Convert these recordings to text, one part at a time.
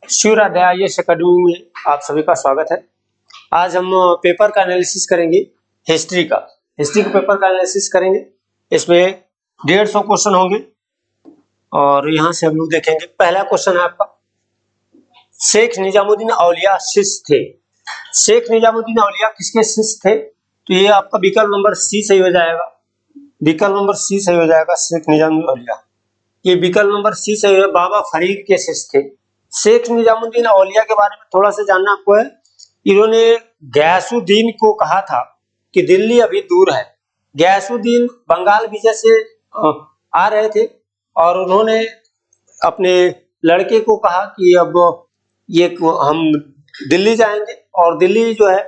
शिवराधे IAS academy में आप सभी का स्वागत है। आज हम पेपर का एनालिसिस करेंगे, हिस्ट्री का पेपर का एनालिसिस करेंगे। इसमें 150 क्वेश्चन होंगे और यहाँ से हम लोग देखेंगे। पहला क्वेश्चन है आपका, शेख निजामुद्दीन औलिया शिष्य थे। शेख निजामुद्दीन औलिया किसके शिष्य थे? तो ये आपका विकल्प नंबर सी सही हो जाएगा। विकल्प नंबर सी सही हो जाएगा। शेख निजामुद्दीन औलिया, ये विकल्प नंबर सी सही है। बाबा फरीद के शिष्य थे। शेख निजामुद्दीन औलिया के बारे में थोड़ा सा जानना आपको है। इन्होंने गयासुद्दीन को कहा था कि दिल्ली अभी दूर है। गयासुद्दीन बंगाल विजय से आ रहे थे और उन्होंने अपने लड़के को कहा कि अब ये हम दिल्ली जाएंगे। और दिल्ली जो है,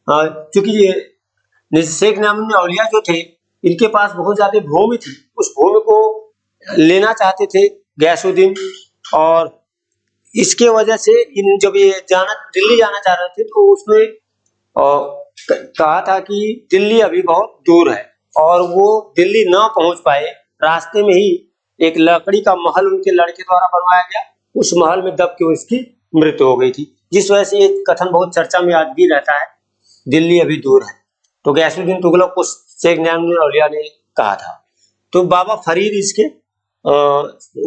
क्योंकि ये शेख निजामुद्दीन औलिया जो थे, इनके पास बहुत ज्यादा भूमि थी। उस भूमि को लेना चाहते थे गयासुद्दीन, और इसके वजह से इन जब ये दिल्ली जाना चाह रहे थे तो उसने कहा था कि दिल्ली अभी बहुत दूर है और वो दिल्ली ना पहुंच पाए। रास्ते में ही एक लकड़ी का महल उनके लड़के द्वारा बनवाया गया। उस महल में दब के उसकी मृत्यु हो गई थी, जिस वजह से ये कथन बहुत चर्चा में आज भी रहता है, दिल्ली अभी दूर है। तो गयासुद्दीन तुगलक को शेख निजामुद्दीन औलिया ने कहा था। तो बाबा फरीद इसके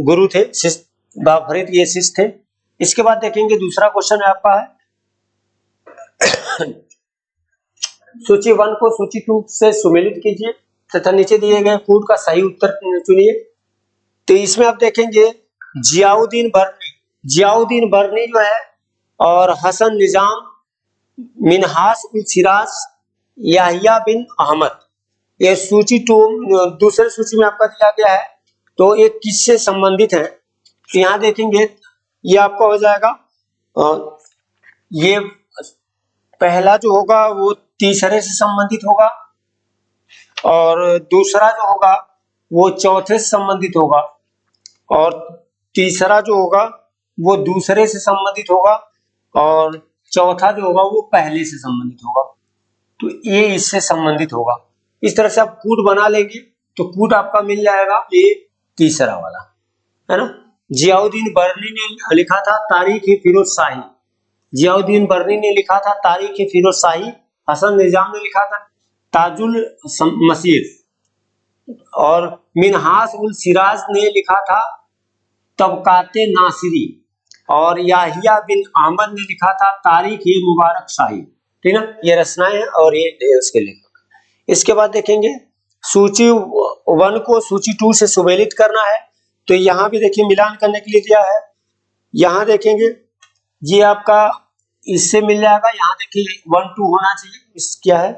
गुरु थे, बाबा फरीद ये शिष्य थे। इसके बाद देखेंगे दूसरा क्वेश्चन है आपका है सूची 1 को सूची 2 से सुमेलित कीजिए तथा नीचे दिए गए कूट का सही उत्तर चुनिए। तो इसमें आप देखेंगे जियाउद्दीन बर्नी जो है, और हसन निजाम, मिनहास उल सिराज, याहिया बिन अहमद, ये सूची 2 दूसरे सूची में आपका दिया गया है। तो ये किससे संबंधित है? तो यहाँ देखेंगे ये आपका हो जाएगा, ये पहला जो होगा वो तीसरे से संबंधित होगा और दूसरा जो होगा वो चौथे से संबंधित होगा और तीसरा जो होगा वो दूसरे से संबंधित होगा और चौथा जो होगा वो पहले से संबंधित होगा। तो ये इससे संबंधित होगा। इस तरह से आप कूट बना लेंगे तो कूट आपका मिल जाएगा ये तीसरा वाला, है ना। जियाउद्दीन बर्नी ने लिखा था तारीख फिरोज शाही। जियाउद्दीन बर्नी ने लिखा था तारीख फिरोज शाही। हसन निजाम ने लिखा था ताजुल मसीर, और मिनहास उल सिराज ने लिखा था तबकाते नासिरी, और याहिया बिन अहमद ने लिखा था तारीख मुबारक शाही। ठीक है, ये रचनाएं हैं और ये उसके लेखक। इसके बाद देखेंगे सूची 1 को सूची 2 से सुमेलित करना है। तो यहाँ भी देखिए मिलान करने के लिए दिया है। यहाँ देखेंगे ये आपका इससे मिल जाएगा। यहाँ देखिए 1 2 होना चाहिए, इस क्या है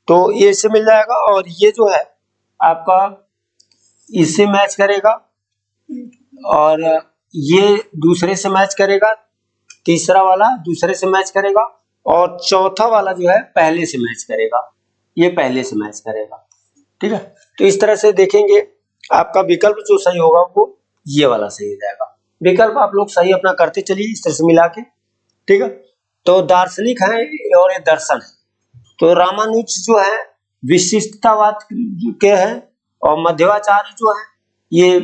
तो ये इससे मिल जाएगा, और ये जो है आपका इससे मैच करेगा और ये दूसरे से मैच करेगा, तीसरा वाला दूसरे से मैच करेगा और चौथा वाला जो है पहले से मैच करेगा। ये पहले से मैच करेगा। ठीक है, तो इस तरह से देखेंगे आपका विकल्प जो सही होगा वो ये वाला सही हो जाएगा। विकल्प आप लोग सही अपना करते चलिए इस तरह से मिला के। ठीक है, तो दार्शनिक है और ये दर्शन है। तो रामानुज जो है विशिष्टतावाद के हैं और मध्वाचार्य जो है ये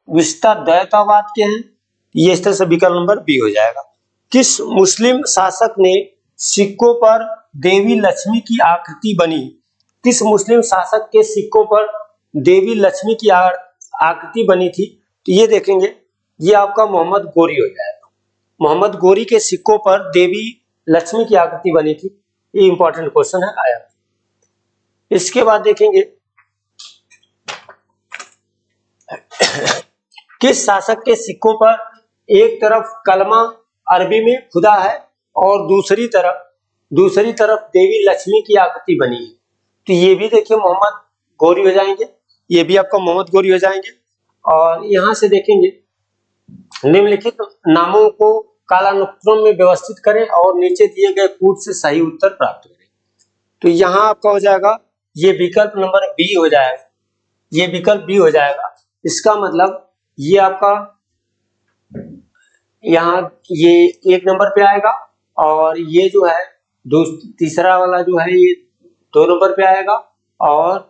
विशिष्टाद्वैतवाद के हैं। ये इस तरह से विकल्प नंबर बी हो जाएगा। किस मुस्लिम शासक ने सिक्कों पर देवी लक्ष्मी की आकृति बनी? किस मुस्लिम शासक के सिक्कों पर देवी लक्ष्मी की आकृति बनी थी? तो ये देखेंगे ये आपका मोहम्मद गोरी हो जाएगा। मोहम्मद गोरी के सिक्कों पर देवी लक्ष्मी की आकृति बनी थी। ये इंपॉर्टेंट क्वेश्चन है, आया। इसके बाद देखेंगे किस शासक के सिक्कों पर एक तरफ कलमा अरबी में खुदा है और दूसरी तरफ देवी लक्ष्मी की आकृति बनी है? तो ये भी देखिए मोहम्मद गोरी हो जाएंगे। ये भी आपका मोहम्मद गोरी हो जाएंगे। और यहाँ से देखेंगे निम्नलिखित नामों को कालानुक्रम में व्यवस्थित करें और नीचे दिए गए कूट से सही उत्तर प्राप्त करें। तो यहाँ आपका हो जाएगा ये विकल्प नंबर बी हो जाएगा। ये विकल्प बी हो जाएगा। इसका मतलब ये आपका यहाँ ये 1 नंबर पे आएगा और ये जो है तीसरा वाला जो है ये 2 नंबर पे आएगा और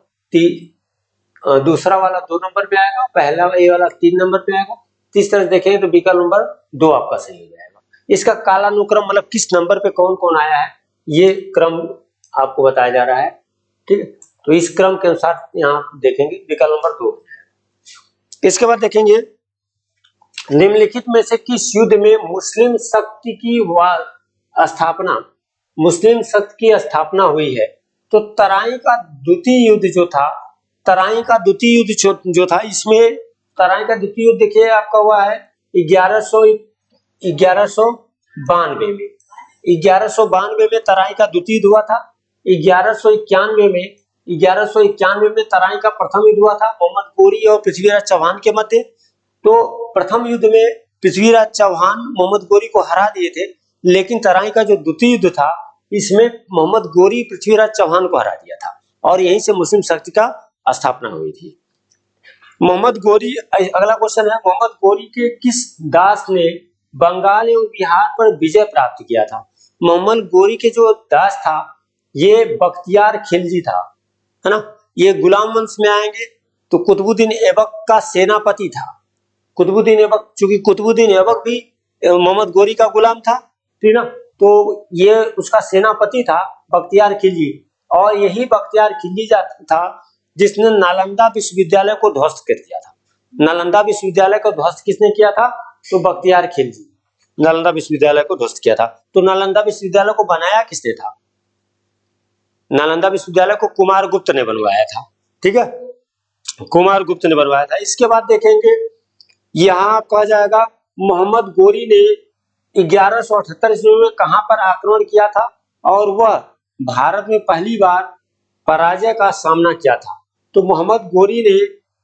दूसरा वाला 2 नंबर पे आएगा, पहला ये वाला 3 नंबर पे आएगा। इस तरह से देखेंगे तो विकल्प नंबर 2 आपका सही हो जाएगा। इसका कालानुक्रम मतलब किस नंबर पे कौन कौन आया है, ये क्रम आपको बताया जा रहा है। ठीक है, तो इस क्रम के अनुसार यहाँ देखेंगे विकल्प नंबर 2। इसके बाद देखेंगे निम्नलिखित में से किस युद्ध में मुस्लिम शक्ति की स्थापना, मुस्लिम शक्ति की स्थापना हुई है। तो तराई का द्वितीय युद्ध जो था, तराई का द्वितीय युद्ध जो था, इसमें तराई का द्वितीय युद्ध देखिए आपका हुआ है 1192 में। 1192 में तराई का द्वितीय युद्ध हुआ था। 1191 में तराई का प्रथम युद्ध हुआ था मोहम्मद गोरी और पृथ्वीराज चौहान के मध्य। तो प्रथम युद्ध में पृथ्वीराज चौहान मोहम्मद गोरी को हरा दिए थे, लेकिन तराई का जो द्वितीय युद्ध था इसमें मोहम्मद गोरी पृथ्वीराज चौहान को हरा दिया था और यहीं से मुस्लिम शक्ति का स्थापना हुई थी। मोहम्मद गोरी, अगला क्वेश्चन है, मोहम्मद गोरी के किस दास ने बंगाल एवं बिहार पर विजय प्राप्त किया था। मोहम्मद गोरी के जो दास था ये बख्तियार खिलजी था, है ना। ये गुलाम वंश में आएंगे तो कुतुबुद्दीन ऐबक का सेनापति था। कुतुबुद्दीन ऐबक, चूंकि कुतुबुद्दीन ऐबक भी मोहम्मद गोरी का गुलाम था, ठीक ना, तो ये उसका सेनापति था बख्तियार खिलजी। और यही बख्तियार खिलजी था जिसने नालंदा विश्वविद्यालय को ध्वस्त कर दिया था। नालंदा विश्वविद्यालय को ध्वस्त किसने किया था, तो बख्तियार खिलजी नालंदा विश्वविद्यालय को ध्वस्त किया था। तो नालंदा विश्वविद्यालय को बनाया किसने था, नालंदा विश्वविद्यालय को कुमारगुप्त ने बनवाया था। ठीक है, कुमारगुप्त ने बनवाया था। इसके बाद देखेंगे यहाँ कहा जाएगा मोहम्मद गोरी ने 1178 ईस्वी में कहां पर आक्रमण किया था और वह भारत में पहली बार पराजय का सामना किया था। तो मोहम्मद गोरी ने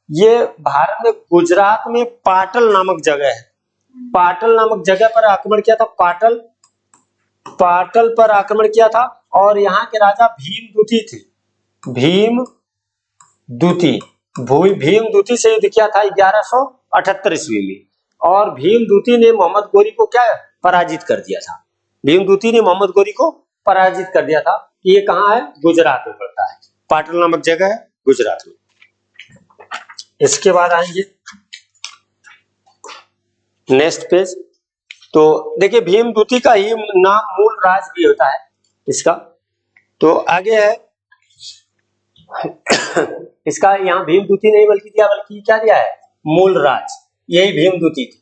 ये भारत में गुजरात में पाटल नामक जगह है, पाटल नामक जगह पर आक्रमण किया था। पाटल पर आक्रमण किया था और यहाँ के राजा भीमदूती थे। भीमदूती से युद्ध किया था 1178 ईस्वी में और भीमदूती ने मोहम्मद गोरी को क्या पराजित कर दिया था। भीमदूती ने मोहम्मद गोरी को पराजित कर दिया था। ये कहाँ है, गुजरात में पड़ता है, पाटल नामक जगह है गुजरात में। इसके बाद आएंगे नेक्स्ट पेज। तो देखिए भीमदूती का ही नाम मूल राज भी होता है इसका। तो आगे है इसका, यहाँ भीमदूती नहीं बल्कि क्या दिया है, मूल राज। यही भीमदूती थी,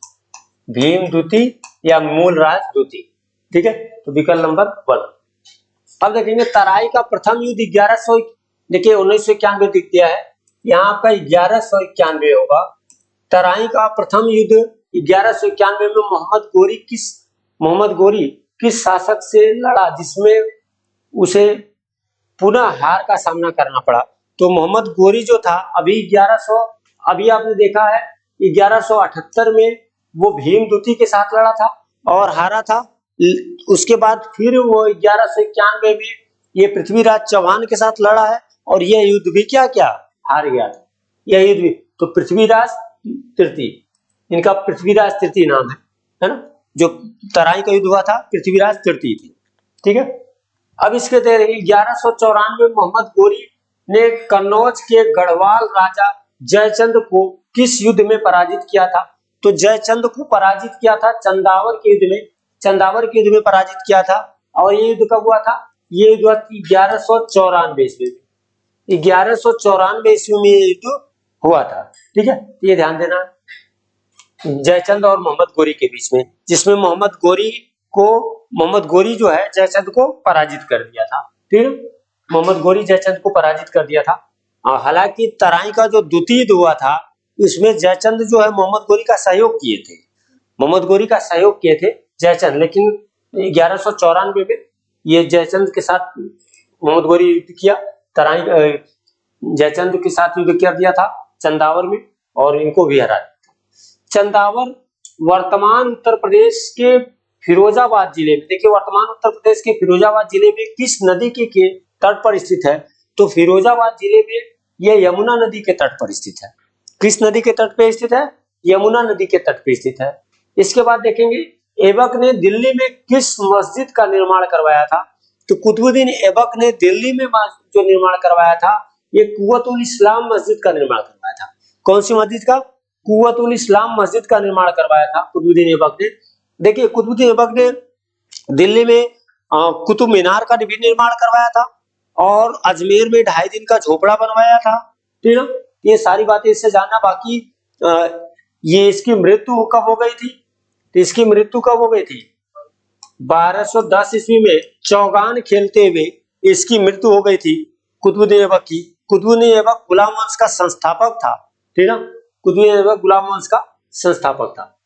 भीमदूती या मूल राज दूती। ठीक है, तो विकल्प नंबर 1। अब देखेंगे तराई का प्रथम युद्ध 1100, देखिए 1991 दिख दिया है, यहाँ पर 1191 होगा। तराई का प्रथम युद्ध 1191 में मोहम्मद गोरी किस शासक से लड़ा जिसमें उसे पुनः हार का सामना करना पड़ा। तो मोहम्मद गोरी जो था अभी आपने देखा है 1178 में वो भीमदूती के साथ लड़ा था और हारा था। उसके बाद फिर वो 1191 में ये पृथ्वीराज चौहान के साथ लड़ा है और यह युद्ध भी क्या हार गया था। यह युद्ध भी, तो पृथ्वीराज तृतीय, इनका पृथ्वीराज तृतीय नाम है ना। जो तराई का युद्ध हुआ था पृथ्वीराज तृतीय थी। ठीक है, अब इसके 1194 में मोहम्मद गोरी ने कन्नौज के गढ़वाल राजा जयचंद को किस युद्ध में पराजित किया था। तो जयचंद को पराजित किया था चंदावर के युद्ध में पराजित किया था। और ये युद्ध कब हुआ था, ये युद्ध हुआ 1194 ईस्वी में। 1194 ईस्वी में ये युद्ध हुआ था। ठीक है, ये ध्यान देना, जयचंद और मोहम्मद गोरी के बीच में, जिसमें मोहम्मद गोरी जो है जयचंद को पराजित कर दिया था। फिर मोहम्मद गोरी जयचंद को पराजित कर दिया था। हालांकि तराई का जो द्वितीय युद्ध हुआ था इसमें जयचंद जो है मोहम्मद गोरी का सहयोग किए थे जयचंद, लेकिन 1194 में ये जयचंद के साथ मोहम्मद गोरी युद्ध किया, जयचंद के साथ युद्ध कर दिया था चंदावर में और इनको भी हरा दिया। चंदावर वर्तमान उत्तर प्रदेश के फिरोजाबाद जिले में, देखिए वर्तमान उत्तर प्रदेश के फिरोजाबाद जिले में किस नदी के तट पर स्थित है। तो फिरोजाबाद जिले में यह यमुना नदी के तट पर स्थित है। किस नदी के तट पर स्थित है, यमुना नदी के तट पर स्थित है। इसके बाद देखेंगे ऐबक ने दिल्ली में किस मस्जिद का निर्माण करवाया था। तो कुतुबुद्दीन ऐबक ने दिल्ली में जो निर्माण करवाया था ये कुव्वतुल इस्लाम मस्जिद का निर्माण करवाया था। कौन सी मस्जिद का, कुव्वतुल इस्लाम मस्जिद का निर्माण करवाया था कुतुबुद्दीन ऐबक ने। देखिए कुतुबुद्दीन ऐबक ने दिल्ली में कुतुब मीनार का भी निर्माण करवाया था और अजमेर में 2.5 दिन का झोपड़ा बनवाया था। ठीक है, ये सारी बातें इससे जानना। बाकी ये इसकी मृत्यु कब हो गई थी? तो इसकी मृत्यु कब हो गई थी? 1210 ईस्वी में चौगान खेलते हुए इसकी मृत्यु हो गई थी कुतुबुद्दीन ऐबक की। कुतुबुद्दीन ऐबक गुलाम वंश का संस्थापक था। ठीक है, कुतुबुद्दीन ऐबक गुलाम वंश का संस्थापक था।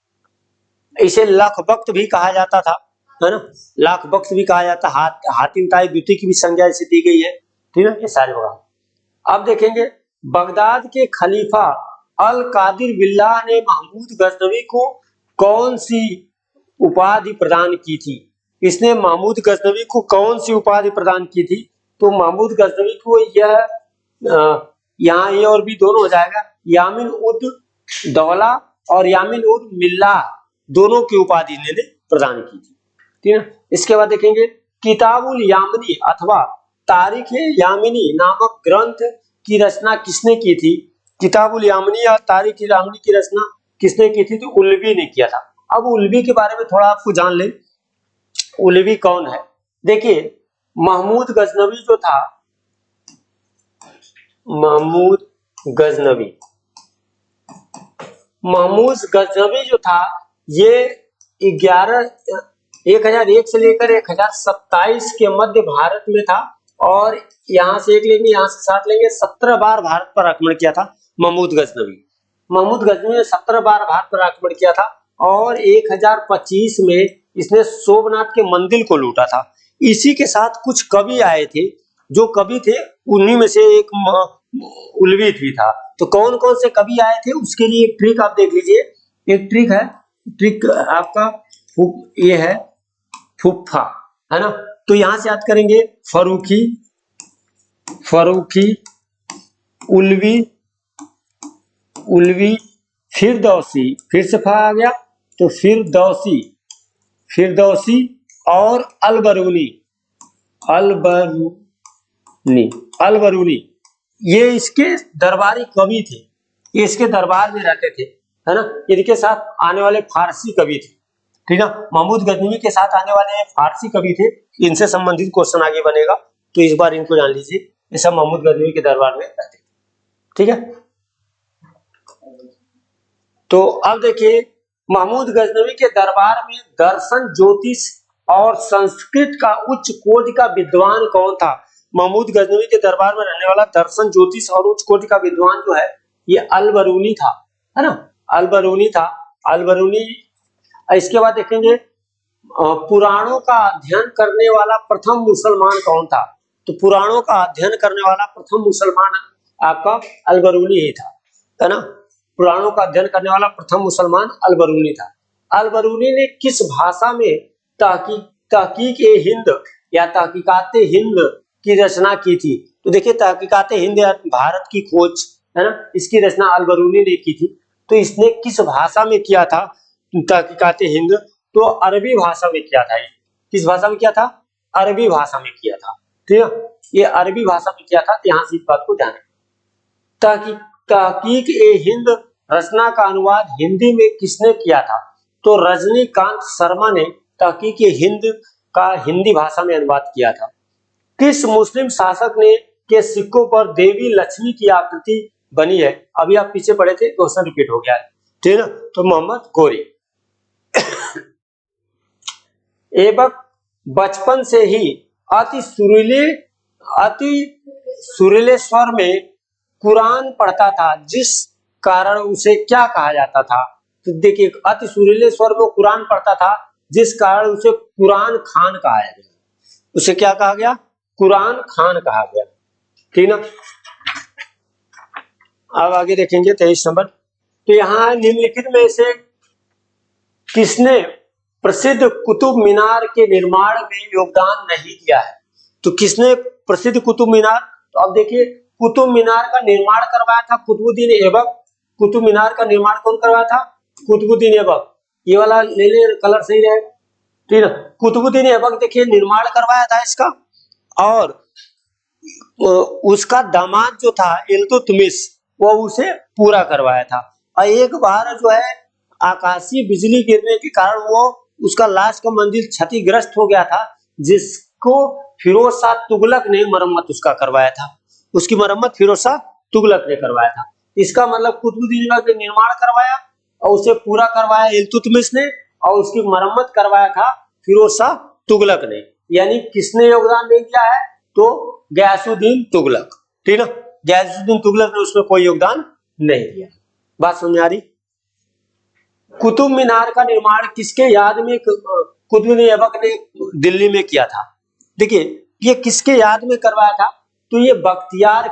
इसे लख वक्त भी कहा जाता था, है ना, लाख वक्त भी कहा जाता। हातिम ताई द्वितीय की भी संज्ञा इसे दी गई है। ठीक है, ये सारे होगा। अब देखेंगे बगदाद के खलीफा अल कादिर बिल्लाह ने महमूद गजनवी को कौन सी उपाधि प्रदान की थी? इसने महमूद गजनवी को कौन सी उपाधि प्रदान की थी? तो महमूद गजनवी को यह यहाँ ये और भी दोनों हो जाएगा, यामिन उद दौला और यामिन उद मिल्लाह दोनों की उपाधि इन्होंने प्रदान की थी। ठीक है, इसके बाद देखेंगे किताबुल यामिनी अथवा तारीख यामिनी नामक ग्रंथ की रचना किसने की थी? किताबुल यामिनी या तारीख यामिनी की रचना किसने की थी? तो उल्वी ने किया था। अब उल्वी के बारे में थोड़ा आपको जान ले, उल्वी कौन है? देखिए महमूद गजनवी जो था, महमूद गजनवी जो था ये 1001 से लेकर 1027 के मध्य भारत में था और यहाँ से 1 लेंगे, यहाँ से 7 लेंगे, 17 बार भारत पर आक्रमण किया था महमूद गजनवी। महमूद गजनवी ने 17 बार भारत पर आक्रमण किया था और 1025 में इसने सोमनाथ के मंदिर को लूटा था। इसी के साथ कुछ कवि आए थे, जो कवि थे उन्हीं में से एक उल्वी भी था। तो कौन कौन से कवि आए थे उसके लिए एक ट्रिक आप देख लीजिए। एक ट्रिक है, ट्रिक आपका ये है फुफ्फा, है ना। तो यहां से याद करेंगे फरूखी, उल्वी, फिरदौसी, फिर से फा आ गया तो फिरदौसी और अलबरूनी ये इसके दरबारी कवि थे, ये इसके दरबार में रहते थे, है ना। इनके साथ आने वाले फारसी कवि थे। ठीक है, महमूद गजनवी के साथ आने वाले फारसी कवि थे। इनसे संबंधित क्वेश्चन आगे बनेगा, तो इस बार इनको जान लीजिए। ये सब महमूद गजनवी के दरबार में रहते थे। ठीक है, तो अब देखिए महमूद गजनवी के दरबार में दर्शन, ज्योतिष और संस्कृत का उच्च कोटि का विद्वान कौन था? महमूद गजनवी के दरबार में रहने वाला दर्शन, ज्योतिष और उच्च कोटि का विद्वान जो है ये अलबरूनी था, है ना, अलबरूनी था। अलबरूनी। इसके बाद देखेंगे पुराणों का अध्ययन करने वाला प्रथम मुसलमान कौन था? तो पुराणों का अध्ययन करने वाला प्रथम मुसलमान आपका अलबरूनी ही था, है ना। पुराणों का अध्ययन करने वाला प्रथम मुसलमान अलबरूनी था। अलबरूनी ने किस भाषा में तहकीक ए हिंद या तहकीकात हिंद की रचना की थी? तो देखिए तहकीकात हिंद या भारत की खोज, है ना, इसकी रचना अलबरूनी ने की थी। तो इसने किस भाषा में किया था तहकीकात हिंद? तो अरबी भाषा में किया था। किस भाषा में किया था? अरबी भाषा में किया था। ठीक है, ये अरबी भाषा में किया था। तो यहाँ से इस बात को ध्यान रखें। तहकीक ए हिंद रचना का अनुवाद हिंदी में किसने किया था? तो रजनीकांत शर्मा ने तहकीक ए हिंद का हिंदी भाषा में अनुवाद किया था। किस मुस्लिम शासक ने के सिक्कों पर देवी लक्ष्मी की आकृति बनी है? अभी आप पीछे पढ़े थे, क्वेश्चन रिपीट हो गया है। ठीक है, तो मोहम्मद गोरी। ऐबक बचपन से ही अति सुरीले स्वर में कुरान पढ़ता था, जिस कारण उसे क्या कहा जाता था? तो देखिए अति सुरीले स्वर में कुरान पढ़ता था, जिस कारण उसे कुरान खान कहा गया। उसे क्या कहा गया? कुरान खान कहा गया। ठीक ना। अब आगे देखेंगे 23 नंबर। तो यहाँ निम्नलिखित में से किसने प्रसिद्ध कुतुब मीनार के निर्माण में योगदान नहीं दिया है? तो किसने प्रसिद्ध कुतुब मीनार? तो अब देखिए कुतुब मीनार का निर्माण करवाया था कुतुबुद्दीन ऐबक। कुतुब मीनार का निर्माण कौन करवाया था? कुतुबुद्दीन ऐबक। ये वाला ले ले, कलर सही रहेगा। ठीक है, कुतुबुद्दीन ऐबक देखिए निर्माण करवाया था इसका, और उसका दामाद जो था इल्तुतमिश वो उसे पूरा करवाया था। और एक बार जो है आकाशीय बिजली गिरने के कारण वो उसका लाश का मंदिर क्षतिग्रस्त हो गया था, जिसको फिरोज शाह तुगलक ने मरम्मत उसका करवाया था। उसकी मरम्मत फिरोज शाह तुगलक ने करवाया था। इसका मतलब कुतुबुद्दीन ऐबक ने निर्माण करवाया और उसे पूरा करवाया इल्तुतमिश ने, और उसकी मरम्मत करवाया था फिरोज शाह तुगलक ने। यानी किसने योगदान नहीं दिया है? तो गयासुद्दीन तुगलक, ठीक ना। गयासुद्दीन तुगलक ने उसमें कोई योगदान नहीं दिया। बात समझ आ रही? कुतुब मीनार का निर्माण किसके याद में कुतुबुद्दीन ऐबक ने दिल्ली में किया था? देखिए ये किसके याद में करवाया था? तो ये बख्तियार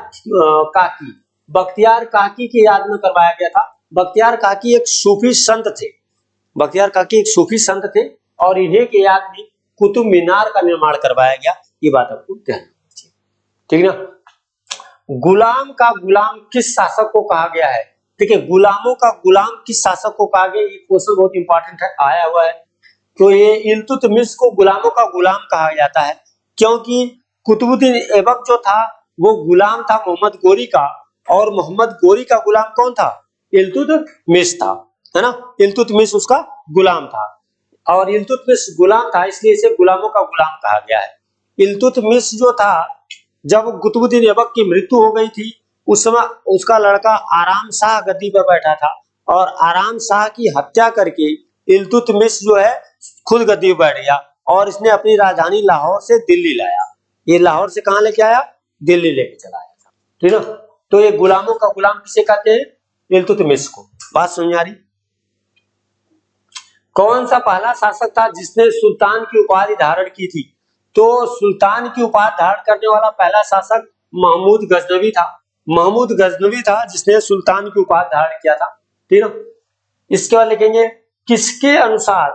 काकी के याद में करवाया गया था। बख्तियार काकी एक सूफी संत थे। बख्तियार काकी एक सूफी संत थे और इन्हीं के याद में कुतुब मीनार का निर्माण करवाया गया। ये बात आपको ध्यान रखनी चाहिए, ठीक ना। गुलाम का गुलाम किस शासक को कहा गया है? देखिए गुलामों का गुलाम किस शासक को कहा गया, ये क्वेश्चन बहुत इंपॉर्टेंट है, आया हुआ है। तो ये इल्तुतमिश को गुलामों का गुलाम कहा जाता है, क्योंकि कुतुबुद्दीन ऐबक जो था वो गुलाम था मोहम्मद गोरी का, और मोहम्मद गोरी का गुलाम कौन था? इल्तुतमिश था, है ना। इल्तुतमिश उसका गुलाम था और इल्तुतमिश गुलाम था, इसलिए इसे गुलामों का गुलाम कहा गया है। इल्तुतमिश जो था, जब कुतुबुद्दीन ऐबक की मृत्यु हो गई थी, उस समय उसका लड़का आराम शाह गद्दी पर बैठा था और आराम शाह की हत्या करके इल्तुतमिश जो है खुद गद्दी पर बैठ गया और इसने अपनी राजधानी लाहौर से दिल्ली लाया। ये लाहौर से कहां लेके आया? दिल्ली लेके चला आया था, ठीक ना। तो ये गुलामों का गुलाम किसे कहते हैं? इल्तुतमिश को। बात समझ आ रही? कौन सा पहला शासक था जिसने सुल्तान की उपाधि धारण की थी? तो सुल्तान की उपाधि धारण करने वाला पहला शासक महमूद गजनवी था। महमूद गजनवी था जिसने सुल्तान की उपाधि धारण किया था, ठीक है। इसके बाद लिखेंगे किसके अनुसार।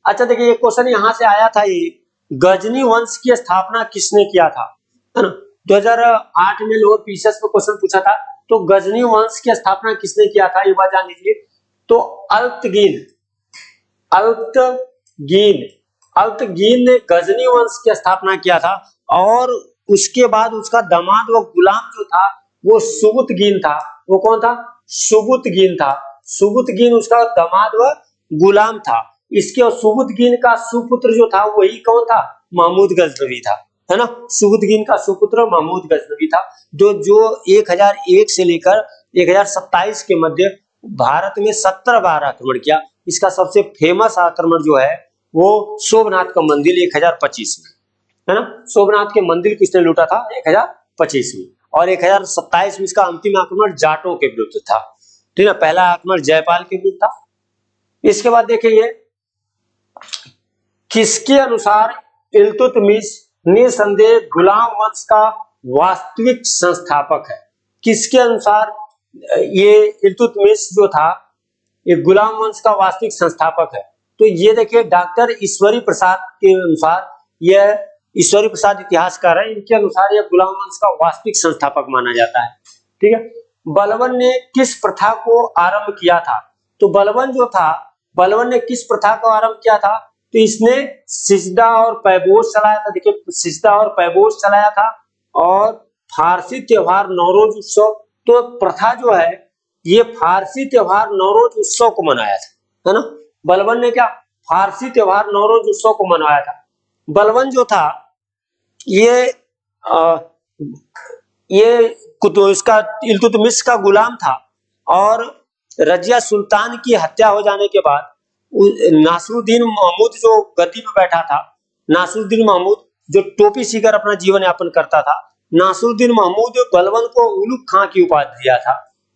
अच्छा देखिए ये क्वेश्चन यहां से आया था, ये गजनी वंश की स्थापना किसने किया था, है ना। 2008 में लोअर पीसीएस में क्वेश्चन पूछा था, तो गजनी वंश की स्थापना किसने किया था, ये बात जान लीजिए। तो अल्तगीन ने गजनी वंश की स्थापना किया था और उसके बाद उसका दामाद व गुलाम जो था वो सुबुतगीन था। वो कौन था? सुबुतगीन था। सुबुतगीन उसका दामाद व गुलाम था। इसके सुबुतगीन का सुपुत्र जो था वही कौन था? महमूद गजनवी था, है ना। सुबुतगीन का सुपुत्र महमूद गजनवी था, जो 1001 से लेकर 1027 के मध्य भारत में 17 बार आक्रमण किया। इसका सबसे फेमस आक्रमण जो है वो सोमनाथ का मंदिर 1025 में, है ना। सोमनाथ के मंदिर किसने लूटा था? 1025 में। और 1027 में इसका अंतिम आक्रमण जाटों के विरुद्ध था, ठीक है। पहला आक्रमण जयपाल के विरुद्ध था। इसके बाद देखिए किसके अनुसार इल्तुतमिश निसंदेह गुलाम वंश का वास्तविक संस्थापक है? किसके अनुसार ये इल्तुतमिश जो था ये गुलाम वंश का वास्तविक संस्थापक है? तो ये देखिए डॉक्टर ईश्वरी प्रसाद के अनुसार, यह ईश्वरी प्रसाद इतिहासकार है, इनके अनुसार यह गुलाम वंश का वास्तविक संस्थापक माना जाता है, ठीक है। बलबन ने किस प्रथा को आरंभ किया था? तो बलबन जो था, बलबन ने किस प्रथा को आरंभ किया था? तो इसने सिजदा और पैबोस चलाया था। देखिए सिजदा और पैबोस चलाया था और फारसी त्योहार नौरोज उत्सव, तो प्रथा जो है ये फारसी त्योहार नौरोज उत्सव को मनाया था, है ना। बलबन ने क्या? फारसी त्योहार नौरोज उत्सव को मनाया था। बलबन जो था ये इसका इल्तुतमिश का गुलाम था और रजिया सुल्तान की हत्या हो जाने के बाद नासरुद्दीन महमूद जो गद्दी पे बैठा था, नासरुद्दीन महमूद जो टोपी सीकर अपना जीवन यापन करता था, नासरुद्दीन महमूद बलबन को उलुग खां की उपाधि दिया था,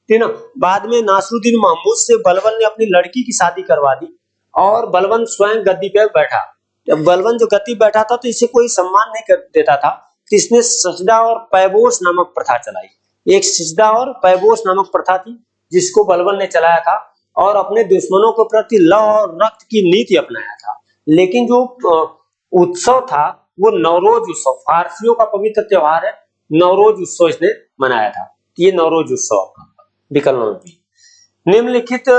ठीक ना। बाद में नासरुद्दीन महमूद से बलबन ने अपनी लड़की की शादी करवा दी और बलबन स्वयं गद्दी पे बैठा। जब बलबन जो गद्दी बैठा था तो इसे कोई सम्मान नहीं कर देता था, तो इसने सजदा और पैबोस नामक प्रथा चलाई। एक सजदा और पैबोस नामक प्रथा थी जिसको बलबन ने चलाया था और अपने दुश्मनों के प्रति लौ और रक्त की नीति अपनाया था। लेकिन जो उत्सव था वो नवरोज उत्सव, फारसियों का पवित्र त्योहार है, नवरोज उत्सव इसने मनाया था। ये नवरोज उत्सव विकल्प निम्नलिखित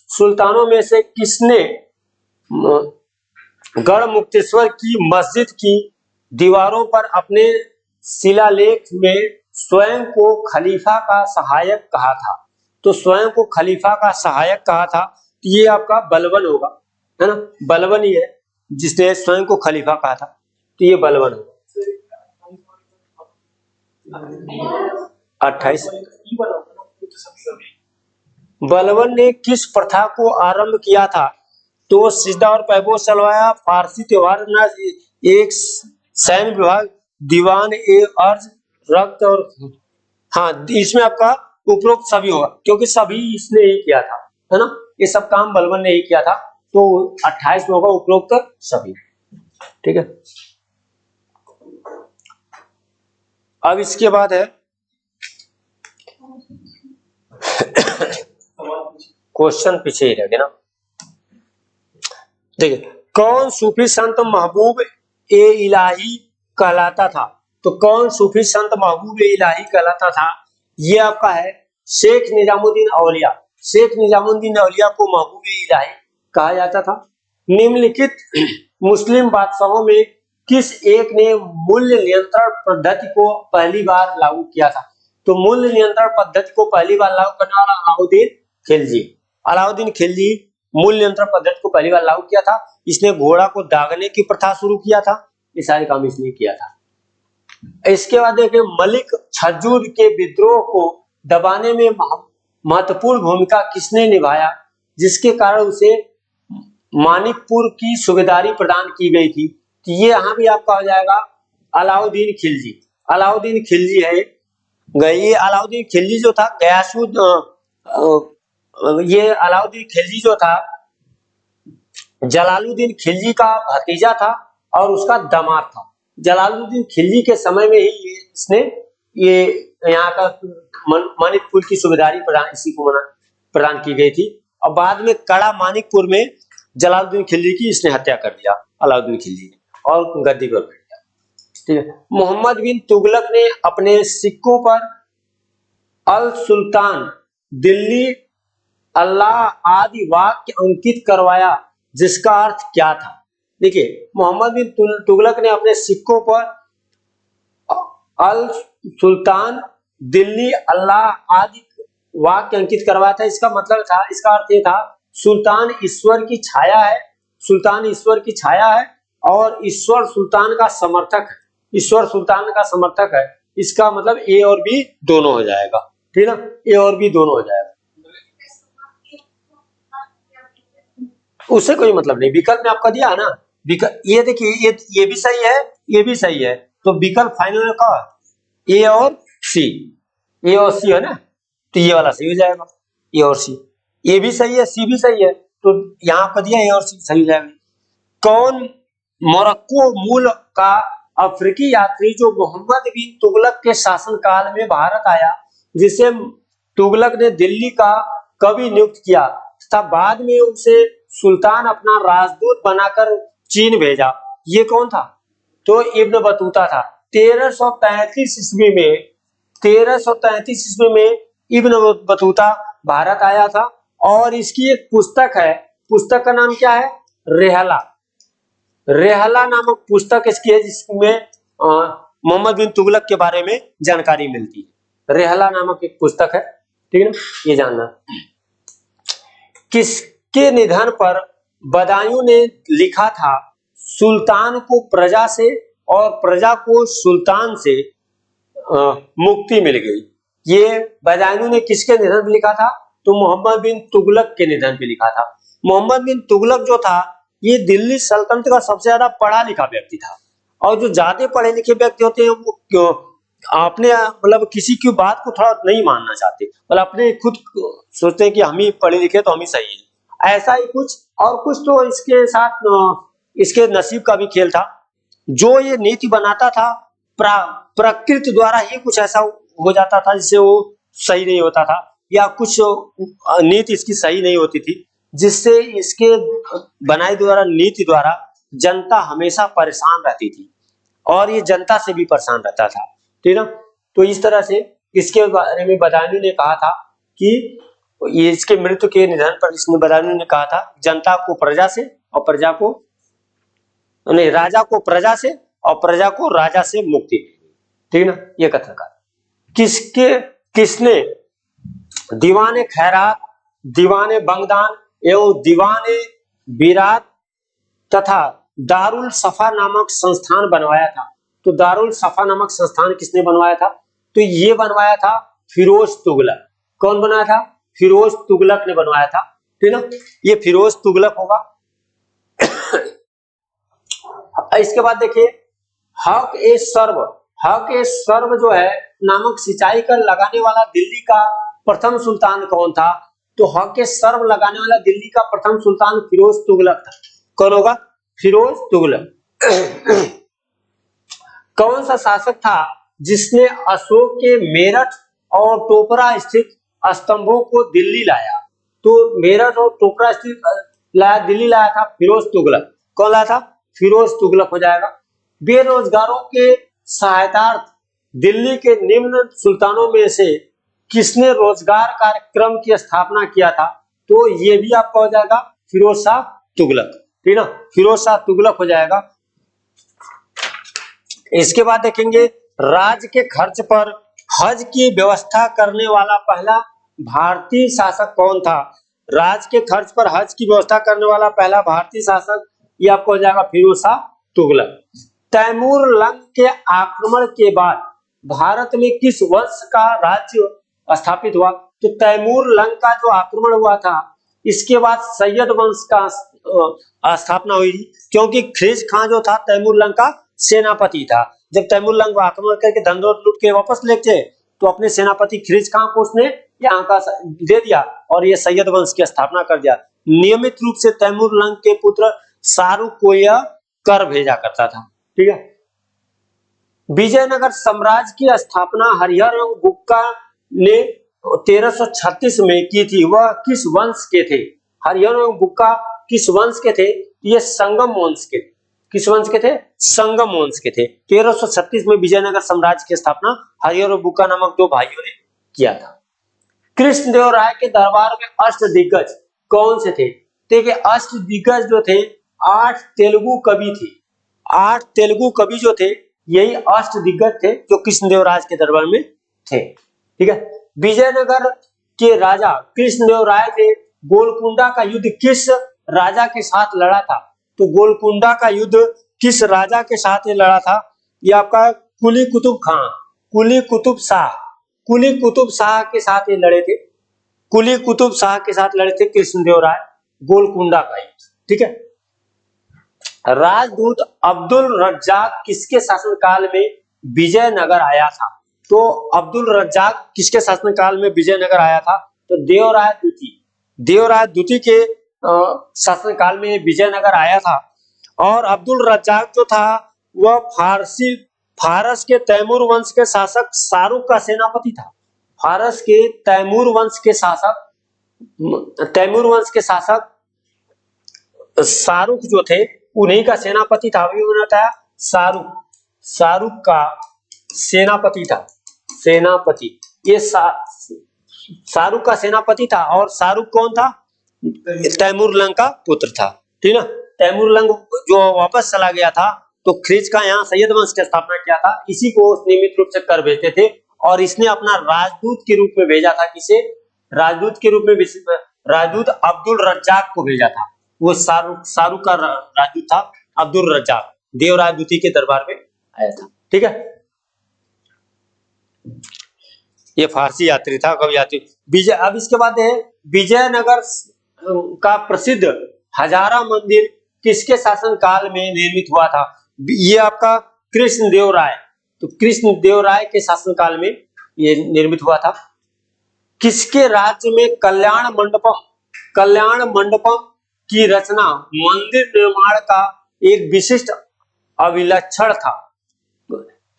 सुल्तानों में से किसने गढ़ मुक्तेश्वर की मस्जिद की दीवारों पर अपने शिलालेख में स्वयं को खलीफा का सहायक कहा था? तो स्वयं को खलीफा का सहायक कहा था, ये आपका बलबन होगा, है ना। बलबन ही है जिसने स्वयं को खलीफा कहा था, तो ये बलबन होगा। 28। बलबन ने किस प्रथा को आरंभ किया था? तो सिजदा और पैबोस चलवाया, फारसी त्योहार न एक सैन्य विभाग, दीवान ए अर्ज, रक्त और हाँ, इसमें आपका उपरोक्त सभी होगा क्योंकि सभी इसने ही किया था, है ना, ये सब काम बलबन ने ही किया था, तो 28 में होगा उपरोक्त सभी। ठीक है, अब इसके बाद है क्वेश्चन पीछे ही रहेगा ना। देखिए, कौन सूफी संत महबूब ए इलाही कहलाता था? तो कौन सूफी संत महबूब ए इलाही कहलाता था? ये आपका है शेख निजामुद्दीन औलिया। शेख निजामुद्दीन औलिया को महबूब ए इलाही कहा जाता था। निम्नलिखित मुस्लिम बादशाहों में किस एक ने मूल्य नियंत्रण पद्धति को पहली बार लागू किया था? तो मूल्य नियंत्रण पद्धति को पहली बार लागू करने वाला अलाउद्दीन खिलजी। अलाउद्दीन खिलजी मूल्य नियंत्रण पद्धति को पहली बार लागू किया था। इसने घोड़ा को दागने की प्रथा शुरू किया था, ये सारे काम इसने किया था। इसके बाद देखिए, मलिक छज्जूर के विद्रोह को दबाने में महत्वपूर्ण भूमिका किसने निभाया, जिसके कारण उसे मानिकपुर की सूबेदारी प्रदान की गई थी? तो ये यहाँ भी आपका हो जाएगा अलाउद्दीन खिलजी। अलाउद्दीन खिलजी है ये अलाउद्दीन खिलजी जो था गयासुद, ये अलाउद्दीन खिलजी जो था जलालुद्दीन खिलजी का भतीजा था और उसका दामाद था। जलालुद्दीन खिलजी के समय में ही इसने ये यहाँ का मानिकपुर की सूबेदारी प्रदान इसी को प्रदान की गई थी, और बाद में कड़ा मानिकपुर में जलालुद्दीन खिलजी की इसने हत्या कर दिया अलाउद्दीन खिलजी ने, और गद्दी पर बैठ गया। ठीक है, मोहम्मद बिन तुगलक ने अपने सिक्कों पर अल सुल्तान, दिल्ली, अल्लाह आदि वाक्य अंकित करवाया, जिसका अर्थ क्या था? देखिए, मोहम्मद बिन तुगलक ने अपने सिक्कों पर अल सुल्तान, दिल्ली, अल्लाह आदि वाक्य अंकित करवाया था। इसका मतलब था, इसका अर्थ ये था सुल्तान ईश्वर की छाया है, सुल्तान ईश्वर की छाया है और ईश्वर सुल्तान का समर्थक है, ईश्वर सुल्तान का समर्थक है। इसका मतलब ए और बी दोनों हो जाएगा, ठीक है ना, ए और बी दोनों हो जाएगा, उससे कोई मतलब नहीं। विकल्प में आपका दिया है ना, विकल्प ये देखिए, ये भी सही है, ये भी सही है, तो विकल्प फाइनल में का ए और सी, ए और सी है ना, तो ये वाला सही हो जाएगा, ए और सी। ए भी सही है, सी भी सही है, तो यहाँ पर दिया ए और सी सही हो जाएगा। कौन मोरक्को मूल का अफ्रीकी यात्री जो मोहम्मद बिन तुगलक के शासनकाल में भारत आया, जिसे तुगलक ने दिल्ली का कवि नियुक्त किया तथा बाद में उसे सुल्तान अपना राजदूत बनाकर चीन भेजा, ये कौन था? तो इब्न बतूता था। 1333 ईस्वी में, 1333 ईस्वी में इब्न बतूता भारत आया था, और इसकी एक पुस्तक है, पुस्तक का नाम क्या है? रेहला। रेहला नामक पुस्तक इसकी है, जिसमें मोहम्मद बिन तुगलक के बारे में जानकारी मिलती है। रेहला नामक एक पुस्तक है, ठीक है ना, ये जानना। किसके निधन पर बदायूं ने लिखा था सुल्तान को प्रजा से और प्रजा को सुल्तान से मुक्ति मिल गई? ये बदायूं ने किसके निधन पर लिखा था? तो मोहम्मद बिन तुगलक के निधन पे लिखा था। मोहम्मद बिन तुगलक जो था, ये दिल्ली सल्तनत का सबसे ज्यादा पढ़ा लिखा व्यक्ति था, और जो ज्यादा पढ़े लिखे व्यक्ति होते हैं वो क्यों अपने मतलब किसी की बात को थोड़ा नहीं मानना चाहते, मतलब अपने खुद सोचते हैं कि हम ही पढ़े लिखे तो हम ही सही है, ऐसा ही कुछ। और कुछ तो इसके साथ इसके नसीब का भी खेल था। जो ये नीति बनाता था, प्रकृति द्वारा ही कुछ ऐसा हो जाता था जिससे वो सही नहीं होता था, या कुछ नीति इसकी सही नहीं होती थी, जिससे इसके बनाई द्वारा नीति द्वारा जनता हमेशा परेशान रहती थी, और ये जनता से भी परेशान रहता था, ठीक है ना। तो इस तरह से इसके बारे में बदायूं ने कहा था कि ये इसके मृत्यु के निधन पर इसने बदायूं ने कहा था जनता को प्रजा से और प्रजा को नहीं, राजा को प्रजा से और प्रजा को राजा से मुक्ति, ठीक है ना, ये कथन का। किसने दीवाने खैरात, दीवाने बगदान एवं दीवाने विराट तथा दारुल सफा नामक संस्थान बनवाया था? तो दारुल सफा नामक संस्थान किसने बनवाया था? तो ये बनवाया था फिरोज तुगलक। कौन बनाया था? फिरोज तुगलक ने बनवाया था, ठीक ना। ये फिरोज तुगलक होगा। इसके बाद देखिए हक ए सर्व, हक ए सर्व जो है नामक सिंचाई कर लगाने वाला दिल्ली का प्रथम सुल्तान कौन था? तो हक ए सर्व लगाने वाला दिल्ली का प्रथम सुल्तान फिरोज तुगलक था। कौन होगा? फिरोज तुगलक। कौन सा शासक था जिसने अशोक के मेरठ और टोपरा स्थित स्तंभों को दिल्ली लाया? तो मेरठ और टोपरा स्थित दिल्ली लाया था फिरोज तुगलक। कौन लाया था? फिरोज तुगलक हो जाएगा। बेरोजगारों के सहायतार्थ दिल्ली के निम्न सुल्तानों में से किसने रोजगार कार्यक्रम की स्थापना किया था? तो ये भी आपका हो जाएगा फिरोज शाह तुगलक, ठीक ना, फिरोज शाह तुगलक हो जाएगा। इसके बाद देखेंगे राज्य के खर्च पर हज की व्यवस्था करने वाला पहला भारतीय शासक कौन था? राज्य के खर्च पर हज की व्यवस्था करने वाला पहला भारतीय शासक ये आपको हो जाएगा फिरोज शाह तुगलक। तैमूर लंग के आक्रमण के बाद भारत में किस वंश का राज्य स्थापित हुआ? तो तैमूर लंग का जो आक्रमण हुआ था इसके बाद सैयद वंश का स्थापना हुई, क्योंकि खिज खां जो था तैमूर लंग का सेनापति था। जब तैमूर लंग आक्रमण करके धन दौलत लूट के वापस ले गए तो अपने सेनापति खिज खां को उसने यहाँ का दे दिया और ये सैयद वंश की स्थापना कर दिया। नियमित रूप से तैमूर लंग के पुत्र शाहरुख को यह कर भेजा करता था, ठीक है। विजयनगर साम्राज्य की स्थापना हरिहर एवं बुक्का ने 1336 में की थी। वह किस वंश के थे? हरिहर एवं बुक्का किस वंश के थे? ये संगम वंश के। किस वंश के थे? संगम वंश के थे। 1336 में विजयनगर साम्राज्य की स्थापना हरिहर और बुक्का नामक दो भाइयों ने किया था। कृष्णदेवराय के दरबार में अष्टदिग्गज कौन से थे? देखिए अष्टदिग्गज जो थे 8 तेलुगु कवि थे। 8 तेलुगु कवि जो थे यही अष्टदिग्गज थे जो कृष्णदेवराय के दरबार में थे, ठीक है। विजयनगर के राजा कृष्णदेवराय ने गोलकुंडा का युद्ध किस राजा के साथ लड़ा था? तो गोलकुंडा का युद्ध किस राजा के साथ लड़ा था? ये आपका कुली कुतुब खां, कुली कुतुब शाह, कुली कुतुब शाह के साथ ये लड़े थे। कुली कुतुब शाह के साथ लड़े थे कृष्णदेवराय गोलकुंडा का युद्ध, ठीक है। राजदूत अब्दुल रज्जाक किसके शासनकाल में विजयनगर आया था? तो अब्दुल रज्जाक किसके शासनकाल में विजयनगर आया था? तो देवराय द्वितीय, देवराय द्वितीय के शासनकाल में विजयनगर आया था। और अब्दुल रज्जाक जो था वह फारस के तैमूर वंश के शासक शाहरुख का सेनापति था। फारस के तैमूर वंश के शासक, तैमूर वंश के शासक शाहरुख जो थे उन्हीं का सेनापति था। अभी मैंने बताया शाहरुख का सेनापति था, सेनापति। ये शाहरुख का सेनापति था। और शाहरुख कौन था? तैमूर लंग का पुत्र था, ठीक ना। तैमूर लंग जो वापस चला गया था तो खिज का यहाँ सैयद वंश की स्थापना किया था। इसी को नियमित रूप से कर भेजते थे और इसने अपना राजदूत के रूप में भेजा था। किसे? राजदूत के रूप में राजदूत अब्दुल रज्जाक को भेजा था। वो शाहरुख का राजदूत था अब्दुल रज्जाक, देवराय द्वितीय के दरबार में आया था, ठीक है। ये फारसी यात्री था, कवि यात्री। अब इसके बाद है विजयनगर का प्रसिद्ध हजारा मंदिर किसके शासनकाल में निर्मित हुआ था? ये आपका कृष्णदेवराय, तो कृष्णदेवराय के शासनकाल में ये निर्मित हुआ था। किसके राज्य में कल्याण मंडपम की रचना मंदिर निर्माण का एक विशिष्ट अभिलक्षण था?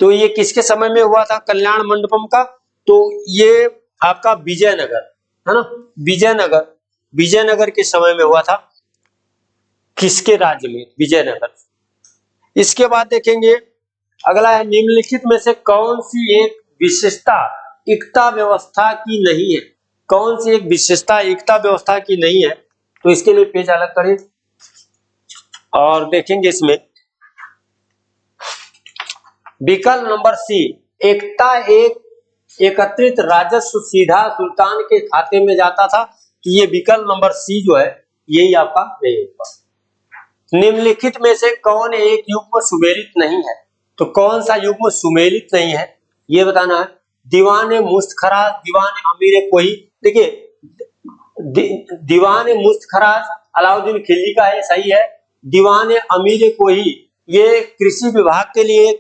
तो ये किसके समय में हुआ था कल्याण मंडपम का? तो ये आपका विजयनगर है ना, विजयनगर के समय में हुआ था। किसके राज्य में? विजयनगर। इसके बाद देखेंगे अगला है निम्नलिखित में से कौन सी एक विशेषता एकता व्यवस्था की नहीं है? कौन सी एक विशेषता एकता व्यवस्था की नहीं है? तो इसके लिए पेज अलग करें और देखेंगे इसमें विकल्प नंबर सी, एकता एक एकत्रित राजस्व सीधा सुल्तान के खाते में जाता था। कि ये विकल्प नंबर सी जो है यही आपका नहीं होगा। निम्नलिखित में से कौन एक युग्म सुमेलित नहीं है? तो कौन सा युग्म सुमेलित नहीं है ये बताना है। दीवाने मुस्तखराज, दीवाने अमीर कोही। देखिए दीवाने मुस्तखराज अलाउद्दीन खिलजी का है, सही है। दीवाने अमीर कोही ये कृषि विभाग के लिए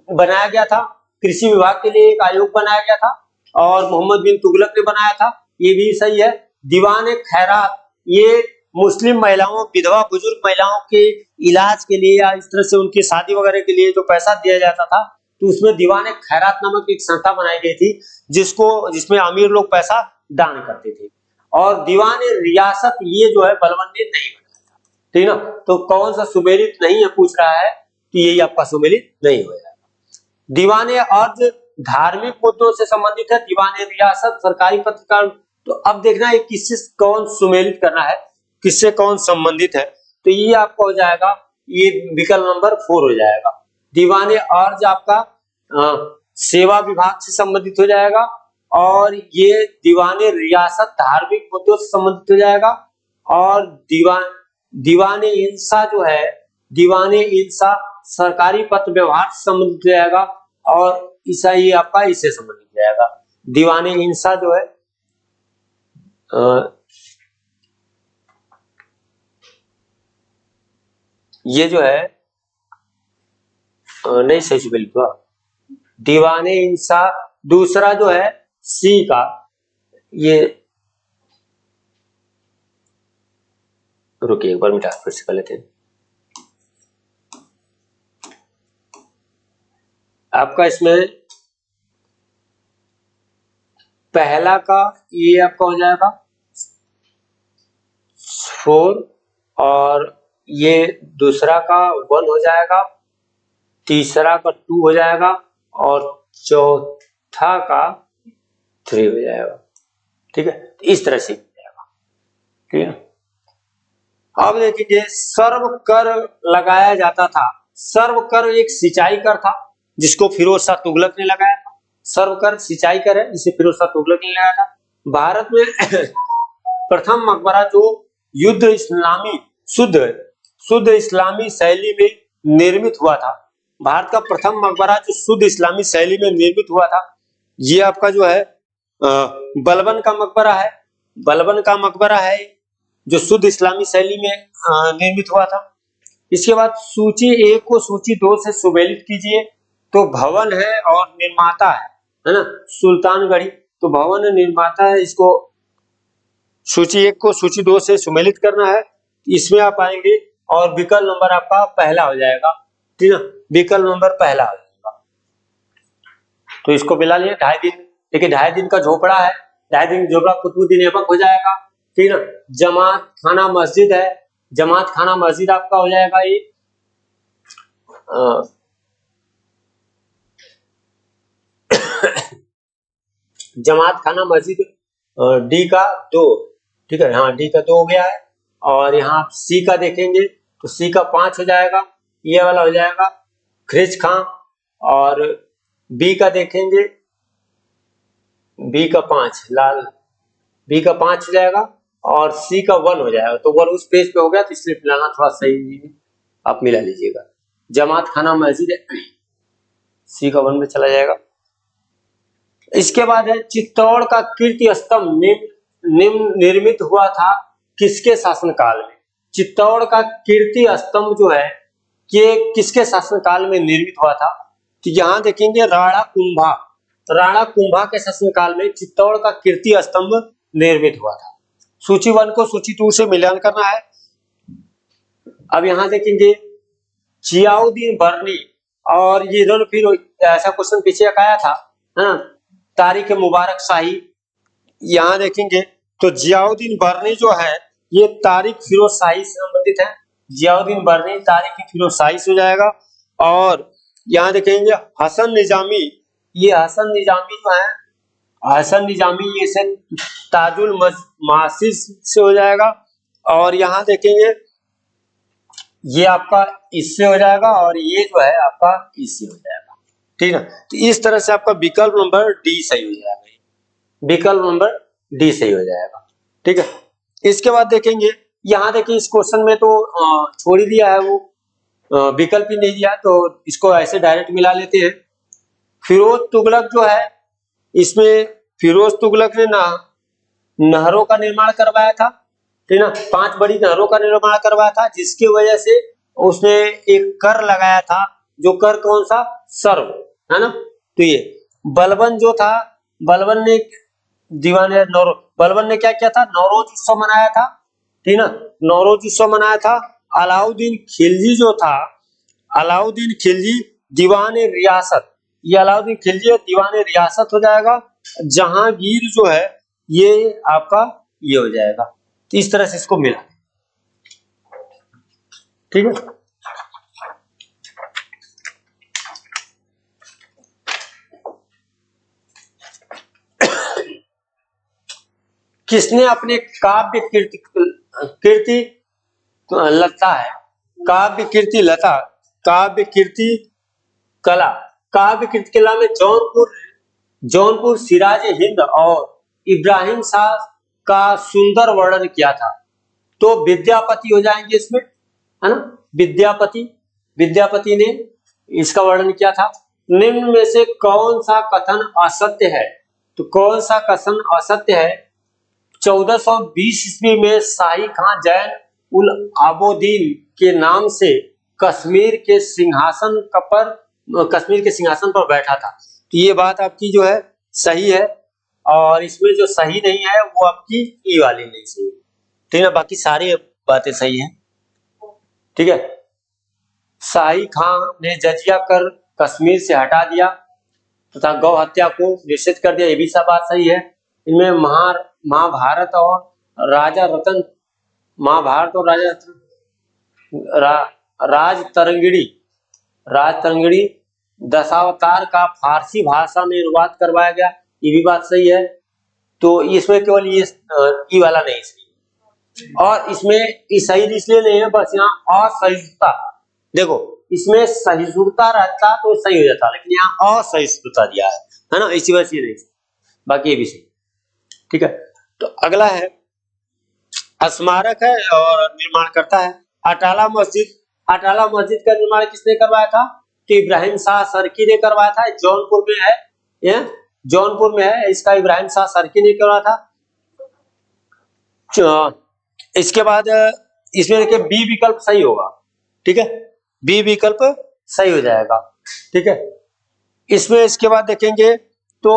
बनाया गया था, कृषि विभाग के लिए एक आयोग बनाया गया था और मोहम्मद बिन तुगलक ने बनाया था, ये भी सही है। दीवाने खैरात ये मुस्लिम महिलाओं, विधवा बुजुर्ग महिलाओं के इलाज के लिए या इस तरह से उनकी शादी वगैरह के लिए जो पैसा दिया जाता था, तो उसमें दीवाने खैरात नामक एक संस्था बनाई गई थी जिसमें अमीर लोग पैसा दान करते थे। और दीवाने रियासत ये जो है बलबन ने नहीं बनाया था, ठीक ना। तो कौन सा सुमेलित नहीं है पूछ रहा है, तो यही आपका सुमेलित नहीं हो जाएगा। दीवाने अर्ज धार्मिक मुद्दों से संबंधित है, दीवाने रियासत सरकारी पत्रकार। तो अब देखना है किससे कौन सुमेलित करना है, किससे कौन संबंधित है, तो ये आपका हो जाएगा, ये विकल्प नंबर 4 हो जाएगा। दीवाने अर्ज आपका सेवा विभाग से संबंधित हो जाएगा और ये दीवाने रियासत धार्मिक मुद्दों से संबंधित हो जाएगा। और दीवाने इंसा जो है, दीवाने इंसा सरकारी पत्र व्यवहार से संबंधित हो जाएगा और ईसाई आपका इससे संबंधित हो जाएगा। दीवाने इंसा जो है ये जो है नहीं सही से बिल्कुल दीवाने इंसा। दूसरा जो है सी का, ये रुकिए एक बार मिटा फिर से कर लेते हैं। आपका इसमें पहला का ये आपका हो जाएगा 4 और ये दूसरा का 1 हो जाएगा, तीसरा का 2 हो जाएगा और चौथा का 3 हो जाएगा, ठीक है। तो इस तरह से हो जाएगा, ठीक है। अब देखिए सर्व कर लगाया जाता था। सर्व कर एक सिंचाई कर था जिसको फिरोज शाह तुगलक ने लगाया था। सर्व कर सिंचाई कर है जिसे फिरोज शाह तुगलक ने लगाया था। भारत में प्रथम मकबरा जो युद्ध इस्लामी शुद्ध इस्लामी शैली में निर्मित हुआ था। भारत का प्रथम मकबरा जो शुद्ध इस्लामी शैली में निर्मित हुआ था, ये आपका जो है बलबन का मकबरा है। बलबन का मकबरा है जो शुद्ध इस्लामी शैली में निर्मित हुआ था। इसके बाद सूची 1 को सूची 2 से सुमेलित कीजिए। तो भवन है और निर्माता है ना, सुल्तानगढ़ी। तो भवन निर्माता है, इसको सूची 1 को सूची 2 से सुमेलित करना है। इसमें आप आएंगे और विकल्प नंबर आपका पहला हो जाएगा, ठीक है। विकल्प नंबर पहला हो जाएगा। तो इसको मिला लिए 2.5 दिन, देखिए 2.5 दिन का झोपड़ा है, 2.5 दिन झोपड़ा कुतुबुद्दीन ऐबक हो जाएगा, ठीक है। जमात खाना मस्जिद है, जमात खाना मस्जिद आपका हो जाएगा ये जमात खाना मस्जिद डी का 2, ठीक है। हाँ डी का 2 हो गया है। और यहाँ आप सी का देखेंगे तो सी का 5 हो जाएगा, ये वाला हो जाएगा ख्रिज खां। और बी का देखेंगे, बी का 5 लाल, बी का 5 हो जाएगा और सी का 1 हो जाएगा। तो 1 उस पेज पे हो गया, तो इसलिए मिलाना थोड़ा सही आप मिला लीजिएगा। जमात खाना मस्जिद सी का 1 में चला जाएगा। इसके बाद है चित्तौड़ का कीर्ति स्तंभ निर्मित हुआ था किसके शासनकाल में? चित्तौड़ का कीर्ति स्तंभ जो है ये किसके शासनकाल में निर्मित हुआ था? तो यहाँ देखेंगे राणा कुंभा के शासनकाल में चित्तौड़ का कीर्ति स्तंभ निर्मित हुआ था। सूची 1 को सूची 2 से मिलान करना है। अब यहाँ देखेंगे जियाउद्दीन बर्नी, और ये दोनों फिर ऐसा क्वेश्चन पीछे आया था, है ना, तारीख मुबारक शाही। यहाँ देखेंगे तो जियाउद्दीन बर्नी जो है ये तारीख फिरोज शाही से संबंधित है। जियाउद्दीन बर्नी तारीख फिरोज शाही से हो जाएगा। और यहाँ देखेंगे हसन निजामी, ये हसन निजामी जो है, हसन निजामी ये से ताजुल मासिस से हो जाएगा। और यहाँ देखेंगे ये आपका इससे हो जाएगा और ये जो है आपका इससे हो जाएगा, ठीक है। तो इस तरह से आपका विकल्प नंबर डी सही हो जाएगा, विकल्प नंबर डी सही हो जाएगा, ठीक है। इसके बाद देखेंगे यहाँ देखिए इस क्वेश्चन में तो छोड़ ही दिया है, वो विकल्प ही नहीं दिया, तो इसको ऐसे डायरेक्ट मिला लेते हैं। फिरोज तुगलक जो है, इसमें फिरोज तुगलक ने नहरों का निर्माण करवाया था, ठीक ना, 5 बड़ी नहरों का निर्माण करवाया था, जिसकी वजह से उसने एक कर लगाया था, जो कर कौन सा, सर्व, है ना। तो ये बलबन जो था, बलबन ने बलबन ने क्या किया था, नौरोज उत्सव मनाया था, ठीक ना, नौरोज उत्सव मनाया था। अलाउद्दीन खिलजी जो था, अलाउद्दीन खिलजी दीवान रियासत, ये अलाउद्दीन खिलजी दीवान रियासत हो जाएगा। जहांगीर जो है ये आपका ये हो जाएगा। तो इस तरह से इसको मिला, ठीक है। किसने अपने काव्य कीर्ति लता है, काव्य कीर्ति लता, काव्य कीर्ति कला, काव्य कीर्ति कला में जौनपुर सिराज हिंद और इब्राहिम शाह का सुंदर वर्णन किया था। तो विद्यापति हो जाएंगे इसमें, है ना, विद्यापति ने इसका वर्णन किया था। निम्न में से कौन सा कथन असत्य है, तो कौन सा कथन असत्य है। 1420 ईस्वी में शाही खां जैन उल आबोदीन के नाम से कश्मीर के सिंहासन पर बैठा था। तो ये बात आपकी जो है सही है, और इसमें जो सही नहीं है वो आपकी ई वाली नहीं सही, ठीक है, बाकी सारी बातें सही हैं, ठीक है। शाही खां ने जजिया कर कश्मीर से हटा दिया तथा गौ हत्या को निषेध कर दिया, ये भी सब बात सही है। इनमें महाभारत और राजा रतन राजतरंगिणी दशावतार का फारसी भाषा में अनुवाद करवाया गया, ये भी बात सही है। तो इसमें केवल ये ई वाला नहीं सही, और इसमें सही इसलिए नहीं है, बस यहाँ असहिष्णुता, देखो इसमें सहिष्णुता रहता तो सही हो जाता, लेकिन यहाँ असहिष्णुता दिया है ना, इसी वजह से नहीं, बाकी ये भी सही, ठीक है। तो अगला है स्मारक है और निर्माण करता है अटाला मस्जिद। अटाला मस्जिद का निर्माण किसने करवाया था, तो इब्राहिम शाह सरकी ने करवाया था। जौनपुर में है, ये जौनपुर में है, इसका इब्राहिम शाह सरकी ने करवाया था। इसके बाद इसमें देखिए बी विकल्प सही होगा, ठीक है, बी विकल्प सही हो जाएगा, ठीक है। इसमें इसके बाद देखेंगे तो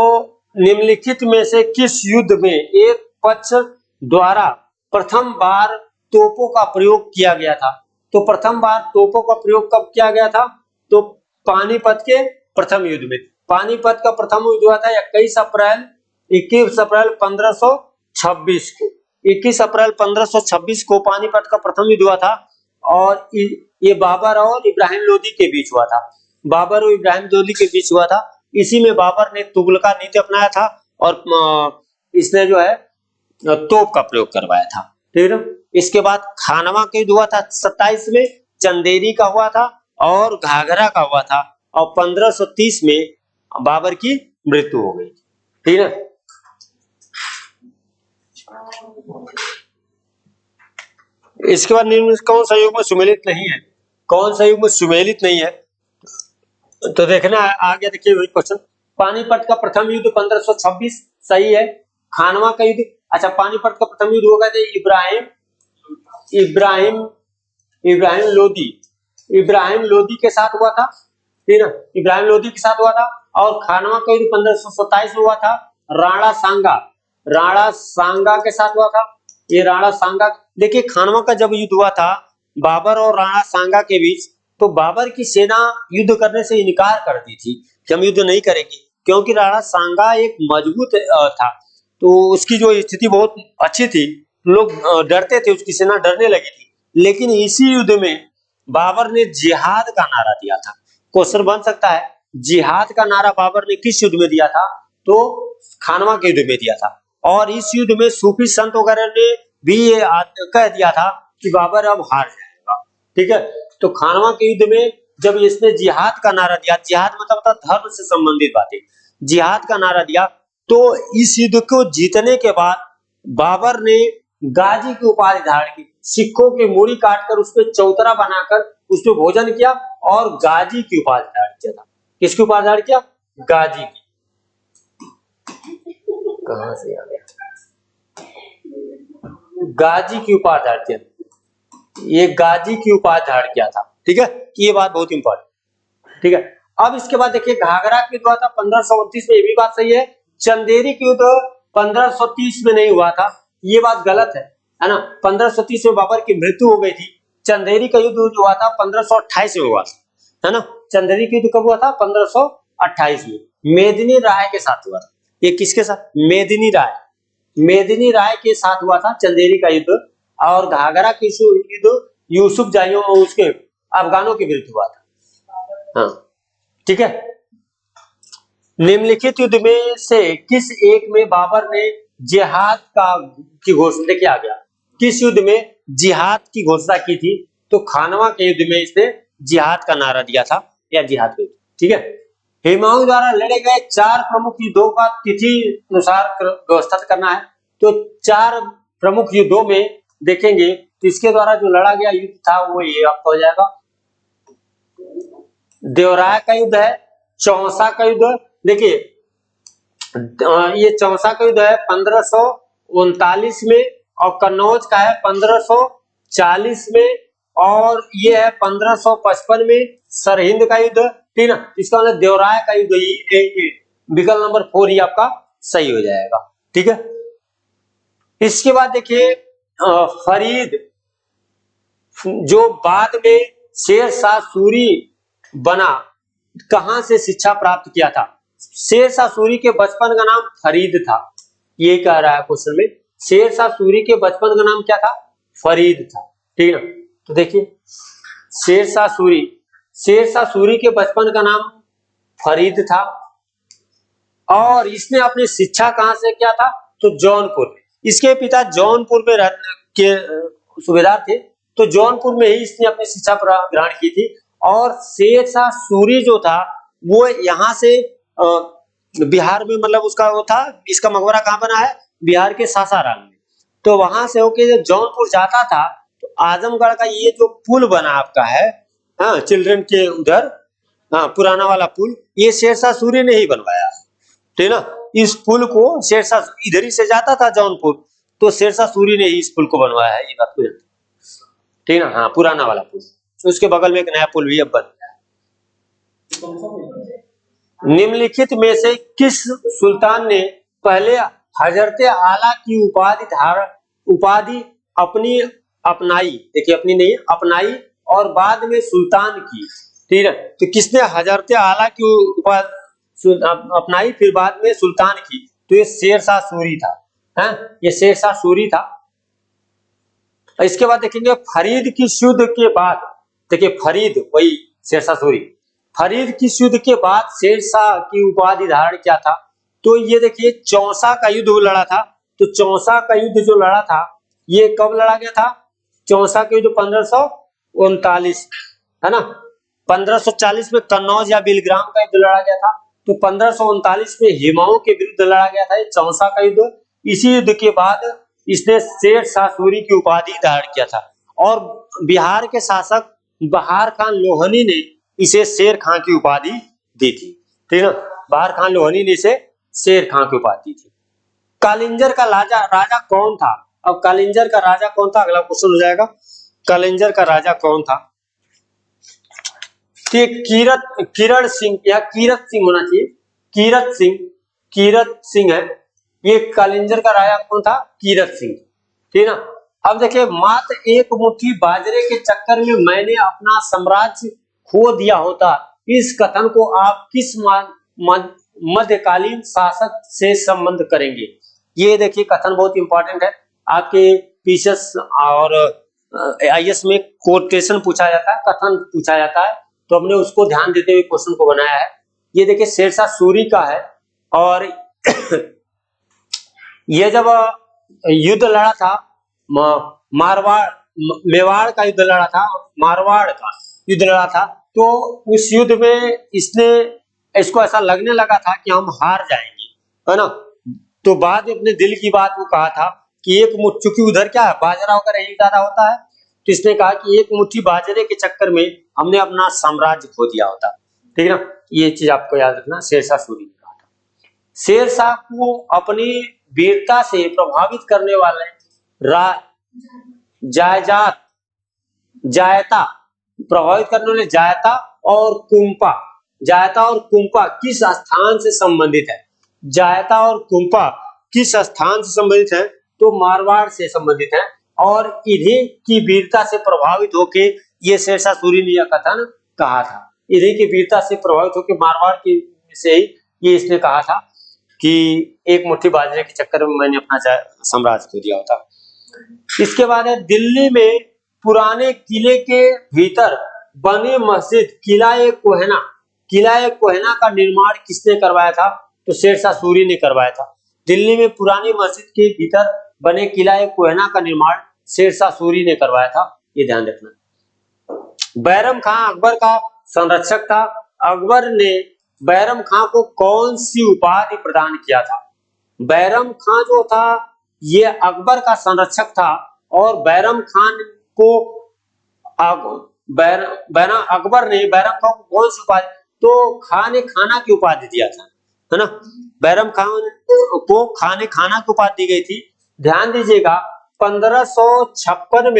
निम्नलिखित में से किस युद्ध में एक पक्ष द्वारा प्रथम बार तोपों का प्रयोग किया गया था। तो प्रथम बार तोपों का प्रयोग कब किया गया था, तो पानीपत के प्रथम युद्ध में। पानीपत का प्रथम युद्ध हुआ था 21 अप्रैल 1526 को, 21 अप्रैल 1526 को पानीपत का प्रथम युद्ध हुआ था, और ये बाबर और इब्राहिम लोदी के बीच हुआ था, बाबर और इब्राहिम लोदी के बीच हुआ था। इसी में बाबर ने तुगलका नीति अपनाया था, और इसने जो है तोप का प्रयोग करवाया था, ठीक है। इसके बाद खानवा का युद्ध हुआ था 27 में, चंदेरी का हुआ था और घाघरा का हुआ था, और 1530 में बाबर की मृत्यु हो गई, ठीक है। इसके बाद निम्न में कौन सा युग में सुमेलित नहीं है, कौन सा युग में सुमेलित नहीं है, तो देखना आगे देखिए वही क्वेश्चन। पानीपत का प्रथम युद्ध 1526 सही है। खानवा का युद्ध, अच्छा पानीपत का प्रथम युद्ध होगा इब्राहिम लोदी के साथ हुआ था, ठीक है, इब्राहिम लोदी के साथ हुआ था। और खानवा का युद्ध 1527 में हुआ था, राणा सांगा के साथ हुआ था। ये राणा सांगा, देखिए खानवा का जब युद्ध हुआ था बाबर और राणा सांगा के बीच, तो बाबर की सेना युद्ध करने से इनकार कर दी थी कि हम युद्ध नहीं करेंगे, क्योंकि राणा सांगा एक मजबूत था, तो उसकी जो स्थिति बहुत अच्छी थी, लोग डरते थे, उसकी सेना डरने लगी थी। लेकिन इसी युद्ध में बाबर ने जिहाद का नारा दिया था। क्वेश्चन बन सकता है जिहाद का नारा बाबर ने किस युद्ध में दिया था, तो खानवा के युद्ध में दिया था। और इस युद्ध में सूफी संत वगैरह ने भी ये कह दिया था कि बाबर अब हार जाएगा, ठीक है। तो खानवा के युद्ध में जब इसने जिहाद का नारा दिया, जिहाद मतलब धर्म से संबंधित बातें, जिहाद का नारा दिया, तो इस युद्ध को जीतने के बाद बाबर ने गाजी की उपाधि धारण की। सिक्कों की मूड़ी काटकर उस पर चौतरा बनाकर उस पर भोजन किया और गाजी की उपाधि धारण किया था। किसकी उपाधि धारण किया? गाजी की। कहां से आ गया? गाजी की उपाधि धारण किया, ये गाजी की उपाधि धारण किया था। ठीक है, ये बात बहुत इंपॉर्टेंट। ठीक है, अब इसके बाद देखिए घाघरा की युद्ध हुआ था 1529 में, ये भी बात सही है। चंदेरी की युद्ध 1530 में नहीं हुआ था, ये बात गलत है ना। 1530 में बाबर की मृत्यु हो गई थी। चंदेरी का युद्ध जो हुआ था 1528 में हुआ था, है ना। चंदेरी की युद्ध कब हुआ था? 1528 में, मेदिनी राय के साथ हुआ था। ये किसके साथ? मेदिनी राय, मेदिनी राय के साथ हुआ था चंदेरी का युद्ध। और घाघरा की युद्ध यूसुफ जाहियों में उसके अफगानों के विरुद्ध हुआ था। हाँ, ठीक है। निम्नलिखित युद्ध में से किस एक में बाबर ने जिहाद की घोषणा, देखिए आ गया, किस युद्ध में जिहाद की घोषणा की थी? तो खानवा के युद्ध में इसने जिहाद का नारा दिया था, या जिहाद का युद्ध। ठीक है, हुमायूं द्वारा लड़े गए 4 प्रमुख युद्धों का तिथि अनुसार व्यवस्था करना है। तो 4 प्रमुख युद्धों में देखेंगे तो इसके द्वारा जो लड़ा गया युद्ध था वो ये आपका हो जाएगा, देवराय का युद्ध है, चौसा का युद्ध। देखिए ये चौसा का युद्ध है 1539 में, और कन्नौज का है 1540 में, और ये है 1555 में सरहिंद का युद्ध। ठीक ना, इसका मतलब देवराय का युद्ध, ये विकल्प नंबर 4 ही आपका सही हो जाएगा। ठीक है, इसके बाद देखिए फरीद जो बाद में शेरशाह सूरी बना, कहां से शिक्षा प्राप्त किया था? शेरशाह सूरी के बचपन का नाम फरीद था, ये कह रहा है क्वेश्चन में। शेरशाह सूरी के बचपन का नाम क्या था? फरीद था। ठीक है ना, तो देखिए शेरशाह सूरी के बचपन का नाम फरीद था, और इसने अपनी शिक्षा कहां से किया था? तो जौनपुर। इसके पिता जौनपुर में के सूबेदार थे, तो जौनपुर में ही इसने अपनी शिक्षा ग्रहण की थी। और शेरशाह सूरी जो था वो यहाँ से बिहार में, मतलब उसका वो था, इसका मकबरा कहाँ बना है? बिहार के सासाराम में। तो वहां से होके जब जौनपुर जाता था तो आजमगढ़ का ये जो पुल बना आपका है, हाँ, चिल्ड्रन के उधर, हाँ, पुराना वाला पुल, ये शेरशाह सूरी ने ही बनवाया। ठीक ना, इस पुल को शेरशाह इधर ही से जाता था जौनपुर, तो शेरशाह सूरी ने ही इस पुल को बनवाया है, ये बात को जानते। ठीक ना, हाँ, पुराना वाला पुल, तो उसके बगल में एक नया पुल भी अब बन गया है। निम्नलिखित में से किस सुल्तान ने पहले हजरते आला की उपाधि अपनाई? देखिए अपनी नहीं, अपनाई, और बाद में सुल्तान की। ठीक है, तो किसने हजरते आला की उपाधि अपनाई फिर बाद में सुल्तान की? तो ये शेरशाह सूरी था, है, ये शेरशाह सूरी था। इसके बाद देखेंगे फरीद की युद्ध के बाद, देखिए फरीद वही शेरशाह सूरी, फरीद की युद्ध के बाद शेरशाह की उपाधि धारण क्या था? तो ये देखिए चौसा का युद्ध लड़ा था। तो चौसा का युद्ध जो लड़ा था ये कब लड़ा गया था? चौसा का युद्ध 1539, है ना। 1540 में कन्नौज या बिलग्राम का युद्ध लड़ा गया था। तो 1539 में हुमायूं के विरुद्ध लड़ा गया था चौसा का युद्ध। इसी युद्ध के बाद इसने शेरशाह सूरी की उपाधि धारण किया था, और बिहार के शासक बहार खान लोहनी ने इसे शेर खां की उपाधि दी थी। ठीक है, बहार खान लोहनी ने इसे शेर खां की उपाधि दी थी। कालिंजर का राजा कौन था? अब कालिंजर का राजा कौन था, अगला क्वेश्चन हो जाएगा। कालिंजर का राजा कौन था? किरण सिंह या कीरत सिंह होना चाहिए, कीरत सिंह है ये। कालिंजर का राजा कौन था? कीरत सिंह। ठीक ना, अब देखिए मात्र एक मुट्ठी बाजरे के चक्कर में मैंने अपना साम्राज्य खो दिया होता, इस कथन को आप किस मध्यकालीन शासक से संबंध करेंगे? ये देखिए कथन बहुत इंपॉर्टेंट है, आपके पीसीएस और आईएएस में कोटेशन पूछा जाता है, कथन पूछा जाता है, तो हमने उसको ध्यान देते हुए क्वेश्चन को बनाया है। ये देखिए शेरशाह सूरी का है, और ये जब युद्ध लड़ा था मेवाड़ का युद्ध लड़ा था, मारवाड़ का युद्ध लड़ा था, तो उस युद्ध में इसको ऐसा लगने लगा था कि हम हार जाएंगे, है ना। तो बाद में अपने दिल की बात वो कहा था कि एक मुट्ठी, चूंकि उधर क्या है बाजरा वगैरह यही ज्यादा होता है, तो इसने कहा कि एक मुट्ठी बाजरे के चक्कर में हमने अपना साम्राज्य खो दिया होता। ठीक है ना, ये चीज आपको याद रखना, शेरशाह सूरी ने कहा था। शेरशाह को अपनी वीरता से प्रभावित करने वाले जायजात जायता प्रभावित करने वाले जायता और कुंपा किस स्थान से संबंधित है? जायता और कुंपा किस स्थान से संबंधित है? तो मारवाड़ से संबंधित है, और इन्हीं की वीरता से प्रभावित होके ये शेरशाह सूरी ने यह कथन कहा था। इन्हीं की वीरता से प्रभावित होकर मारवाड़ की से ही ये इसने कहा था कि एक मुट्ठी बाजरे के चक्कर में मैंने अपना साम्राज्य खो दिया होता। इसके बाद है दिल्ली में पुराने किले के भीतर बने मस्जिद किला-ए-कोहिना का निर्माण किसने करवाया था? तो शेरशाह सूरी ने करवाया था। दिल्ली में पुरानी मस्जिद के भीतर बने किला-ए-कोहिना का निर्माण शेरशाह सूरी ने करवाया था, ये ध्यान रखना। बैरम खां अकबर का संरक्षक था। अकबर ने बैरम खां को कौन सी उपाधि प्रदान किया था? बैरम खां जो था ये अकबर का संरक्षक था, और बैरम खान को अकबर ने बैरम खान को कौन सी उपाधि, तो खाने खाना की उपाधि दिया था, है ना। बैरम खान को खाने खाना की उपाधि दी गई थी। ध्यान दीजिएगा 1556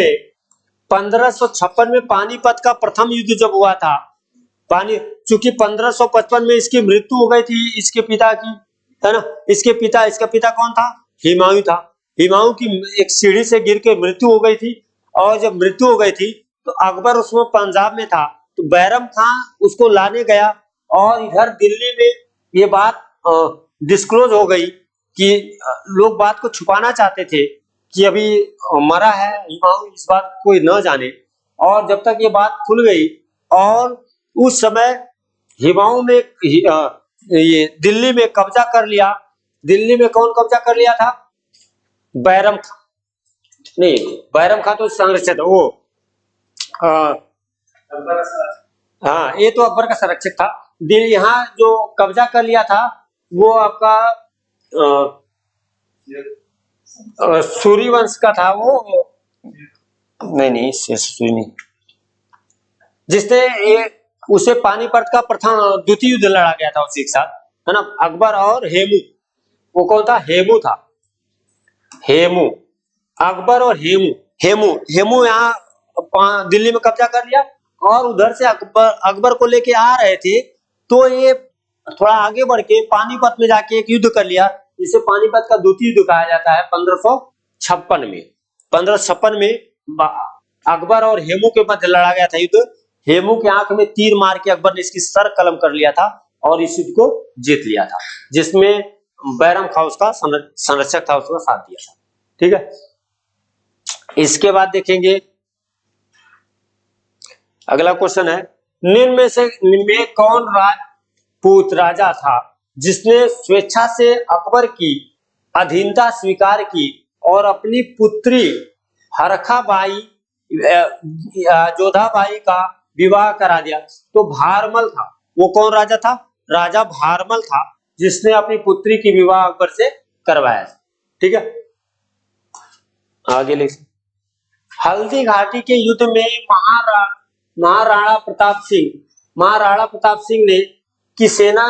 में पानीपत का प्रथम युद्ध जब हुआ था, चूंकि 1555 में इसकी मृत्यु हो गई थी, इसके पिता की, है ना। इसका पिता कौन था? हुमायूं था। हुमायूं की एक सीढ़ी से गिर के मृत्यु हो गई थी, और जब मृत्यु हो गई थी तो अकबर उसमें पंजाब में था, तो बैरम खां उसको लाने गया, और इधर दिल्ली में ये बात डिस्क्लोज हो गई कि लोग बात को छुपाना चाहते थे कि अभी मरा है हुमायूं, इस बात कोई न जाने, और जब तक ये बात खुल गई, और उस समय हुमायूं ने ये दिल्ली में कब्जा कर लिया। दिल्ली में कौन कब्जा कर लिया था? बैरम खां नहीं, बैरम खां तो संरक्षक वो हाँ, ये तो अकबर का संरक्षक था। यहाँ जो कब्जा कर लिया था वो आपका सूरी वंश का था, वो नहीं सूरी नहीं, जिसने ये उसे पानीपत का प्रथम द्वितीय युद्ध लड़ा गया था उसी के साथ, है ना, अकबर और हेमू। वो कौन था? हेमू था। हेमू, अकबर और हेमू यहाँ दिल्ली में कब्जा कर लिया, और उधर से अकबर को लेके आ रहे थे, तो ये थोड़ा आगे बढ़ के पानीपत में जाके एक युद्ध कर लिया, जिसे पानीपत का द्वितीय युद्ध कहा जाता है। 1556 में अकबर और हेमू के मध्य लड़ा गया था युद्ध। हेमू के आंख में तीर मार के अकबर ने इसकी सर कलम कर लिया था, और इस युद्ध को जीत लिया था, जिसमें बैरम खां उसका संरक्षक था, उसका साथ दिया था। ठीक है, इसके बाद देखेंगे अगला क्वेश्चन है, निम्न में कौन राजपूत राजा था जिसने स्वेच्छा से अकबर की अधीनता स्वीकार की और अपनी पुत्री हरखाबाई जोधाबाई का विवाह करा दिया? तो भारमल था। वो कौन राजा था? राजा भारमल था, जिसने अपनी पुत्री की विवाह अकबर से करवाया। ठीक है, आगे लिखिए। हल्दी घाटी के युद्ध में महाराणा प्रताप सिंह ने की सेना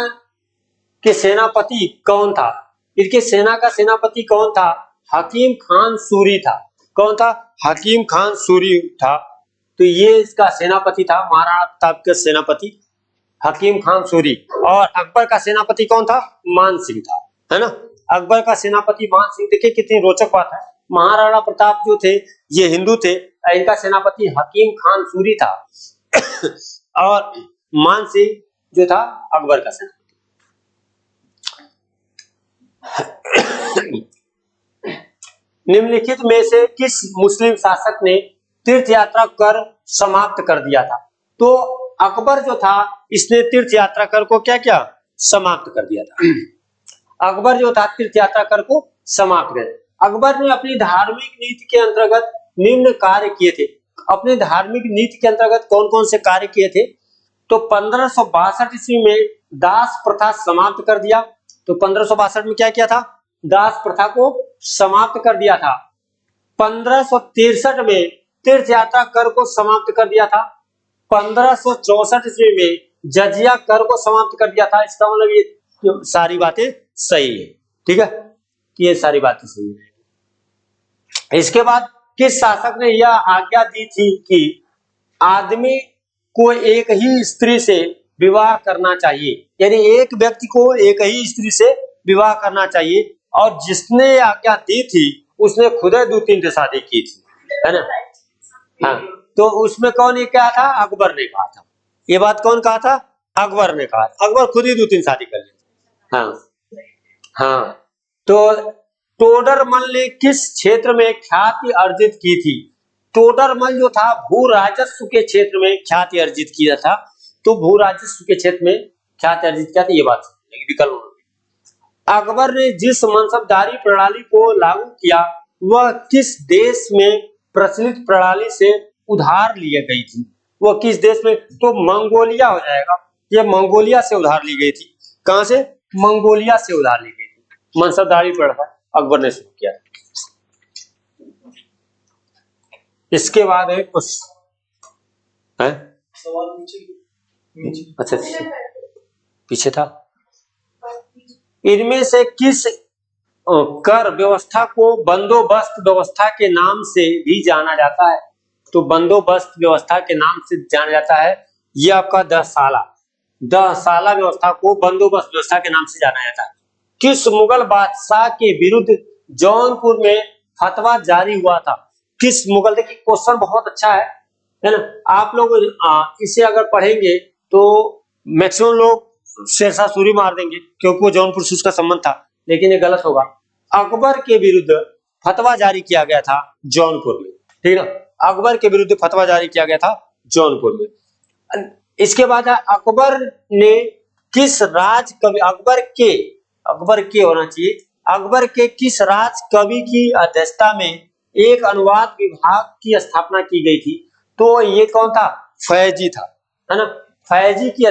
के सेनापति कौन था? इनके सेना का सेनापति कौन था? हकीम खान सूरी था। कौन था? हकीम खान सूरी था। तो ये इसका सेनापति था, महाराणा प्रताप के सेनापति हकीम खान सूरी। और अकबर का सेनापति कौन था? मान सिंह था, है ना। अकबर का सेनापति मान सिंह। देखिए कितनी रोचक बात है, महाराणा प्रताप जो थे ये हिंदू थे, इनका सेनापति हकीम खान सूरी था और मान सिंह जो था अकबर का सेनापति। निम्नलिखित में से किस मुस्लिम शासक ने तीर्थ यात्रा कर समाप्त कर दिया था? तो अकबर जो था इसने तीर्थ यात्रा कर को क्या किया? समाप्त कर दिया था। अकबर जो था तीर्थ यात्रा कर को समाप्त कर। अकबर ने अपनी धार्मिक नीति के अंतर्गत निम्न कार्य किए थे। अपने धार्मिक नीति के अंतर्गत कौन कौन से कार्य किए थे? तो 1562 ईस्वी में दास प्रथा समाप्त कर दिया। तो 1562 में क्या किया था? दास प्रथा को समाप्त कर दिया था। 1563 में तीर्थ यात्रा कर को समाप्त कर दिया था। 1564 ईस्वी में जजिया कर को समाप्त कर दिया था। इसका मतलब ये सारी बातें सही है, ठीक है, ये सारी बातें सही है। इसके बाद किस शासक ने यह आज्ञा दी थी कि आदमी को एक ही स्त्री से विवाह करना चाहिए, यानी एक व्यक्ति को एक ही स्त्री से विवाह करना चाहिए, और जिसने आज्ञा दी थी उसने खुद 2-3 से शादी की थी, है ना। हाँ, तो उसमें कौन ये कहा था? अकबर ने कहा था। ये बात कौन कहा था? अकबर ने कहा। अकबर खुद ही 2-3 शादी कर ली। हाँ हाँ, तो टोडरमल ने किस क्षेत्र में ख्याति अर्जित की थी? टोडरमल जो था भू राजस्व के क्षेत्र में ख्याति अर्जित किया था। तो भू राजस्व के क्षेत्र में ख्याति अर्जित किया था, ये बात विकल्प। अकबर ने जिस मनसबदारी प्रणाली को लागू किया वह किस देश में प्रचलित प्रणाली से उधार ली गई थी? वह किस देश में? तो मंगोलिया हो जाएगा। ये मंगोलिया से उधार ली गई थी। कहां से? मंगोलिया से उधार ली गई थी। मनसबदारी प्रणाली अकबर ने शुरू किया। इसके बाद है कुछ है? अच्छा पीछे था। इनमें से किस कर व्यवस्था को बंदोबस्त व्यवस्था के नाम से भी जाना जाता है? तो बंदोबस्त व्यवस्था के नाम से जाना जाता है। ये आपका 10 साला व्यवस्था को बंदोबस्त व्यवस्था के नाम से जाना जाता है। किस मुगल बादशाह के विरुद्ध जौनपुर में फतवा जारी हुआ था? किस मुगल? देखिए क्वेश्चन बहुत अच्छा है ना। आप लोग इसे अगर पढ़ेंगे तो मैक्सिमम लोग शेरशाह सूरी मार देंगे क्योंकि वो जौनपुर से उसका संबंध था, लेकिन ये गलत होगा। अकबर के विरुद्ध फतवा जारी किया गया था जौनपुर में, ठीक है। अकबर के विरुद्ध फतवा जारी किया गया था जौनपुर में। इसके बाद अकबर ने किस राज कवि अकबर के होना चाहिए, अकबर के किस राज कवि की अध्यक्षता में एक अनुवाद विभाग की स्थापना की गई थी? तो ये कौन था? फैजी था, है ना। फैजी की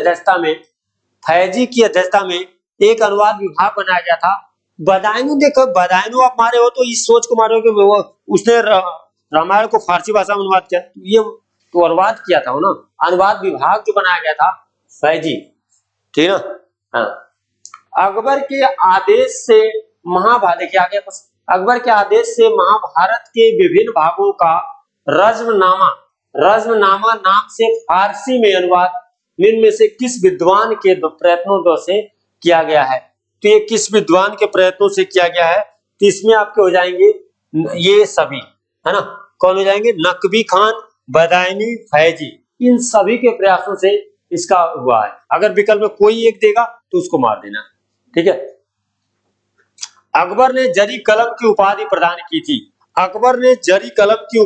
अध्यक्षता में एक अनुवाद विभाग बनाया गया था। बदायूं, देखो बदायूं आप मारे हो तो इस सोच को मारे हो कि वो उसने रामायण को फारसी भाषा में अनुवाद किया, ये तो अनुवाद किया था ना। अनुवाद विभाग जो बनाया गया था फैजी, ठीक है ना। हाँ, अकबर के आदेश से महाभारत, देखिए आगे अकबर के आदेश से महाभारत के विभिन्न भागों का रज्मनामा नाम से फारसी में अनुवाद निम्न में से किस विद्वान के प्रयत्नों से किया गया है? तो ये किस विद्वान के प्रयत्नों से किया गया है? तो इसमें आपके हो जाएंगे ये सभी, है ना। कौन हो जाएंगे? नकवी खान, बदायूं, फैजी, इन सभी के प्रयासों से इसका हुआ है। अगर विकल्प में कोई एक देगा तो उसको मार देना, ठीक है। अकबर ने जरी कलम की उपाधि प्रदान की थी। अकबर ने जरी कलम की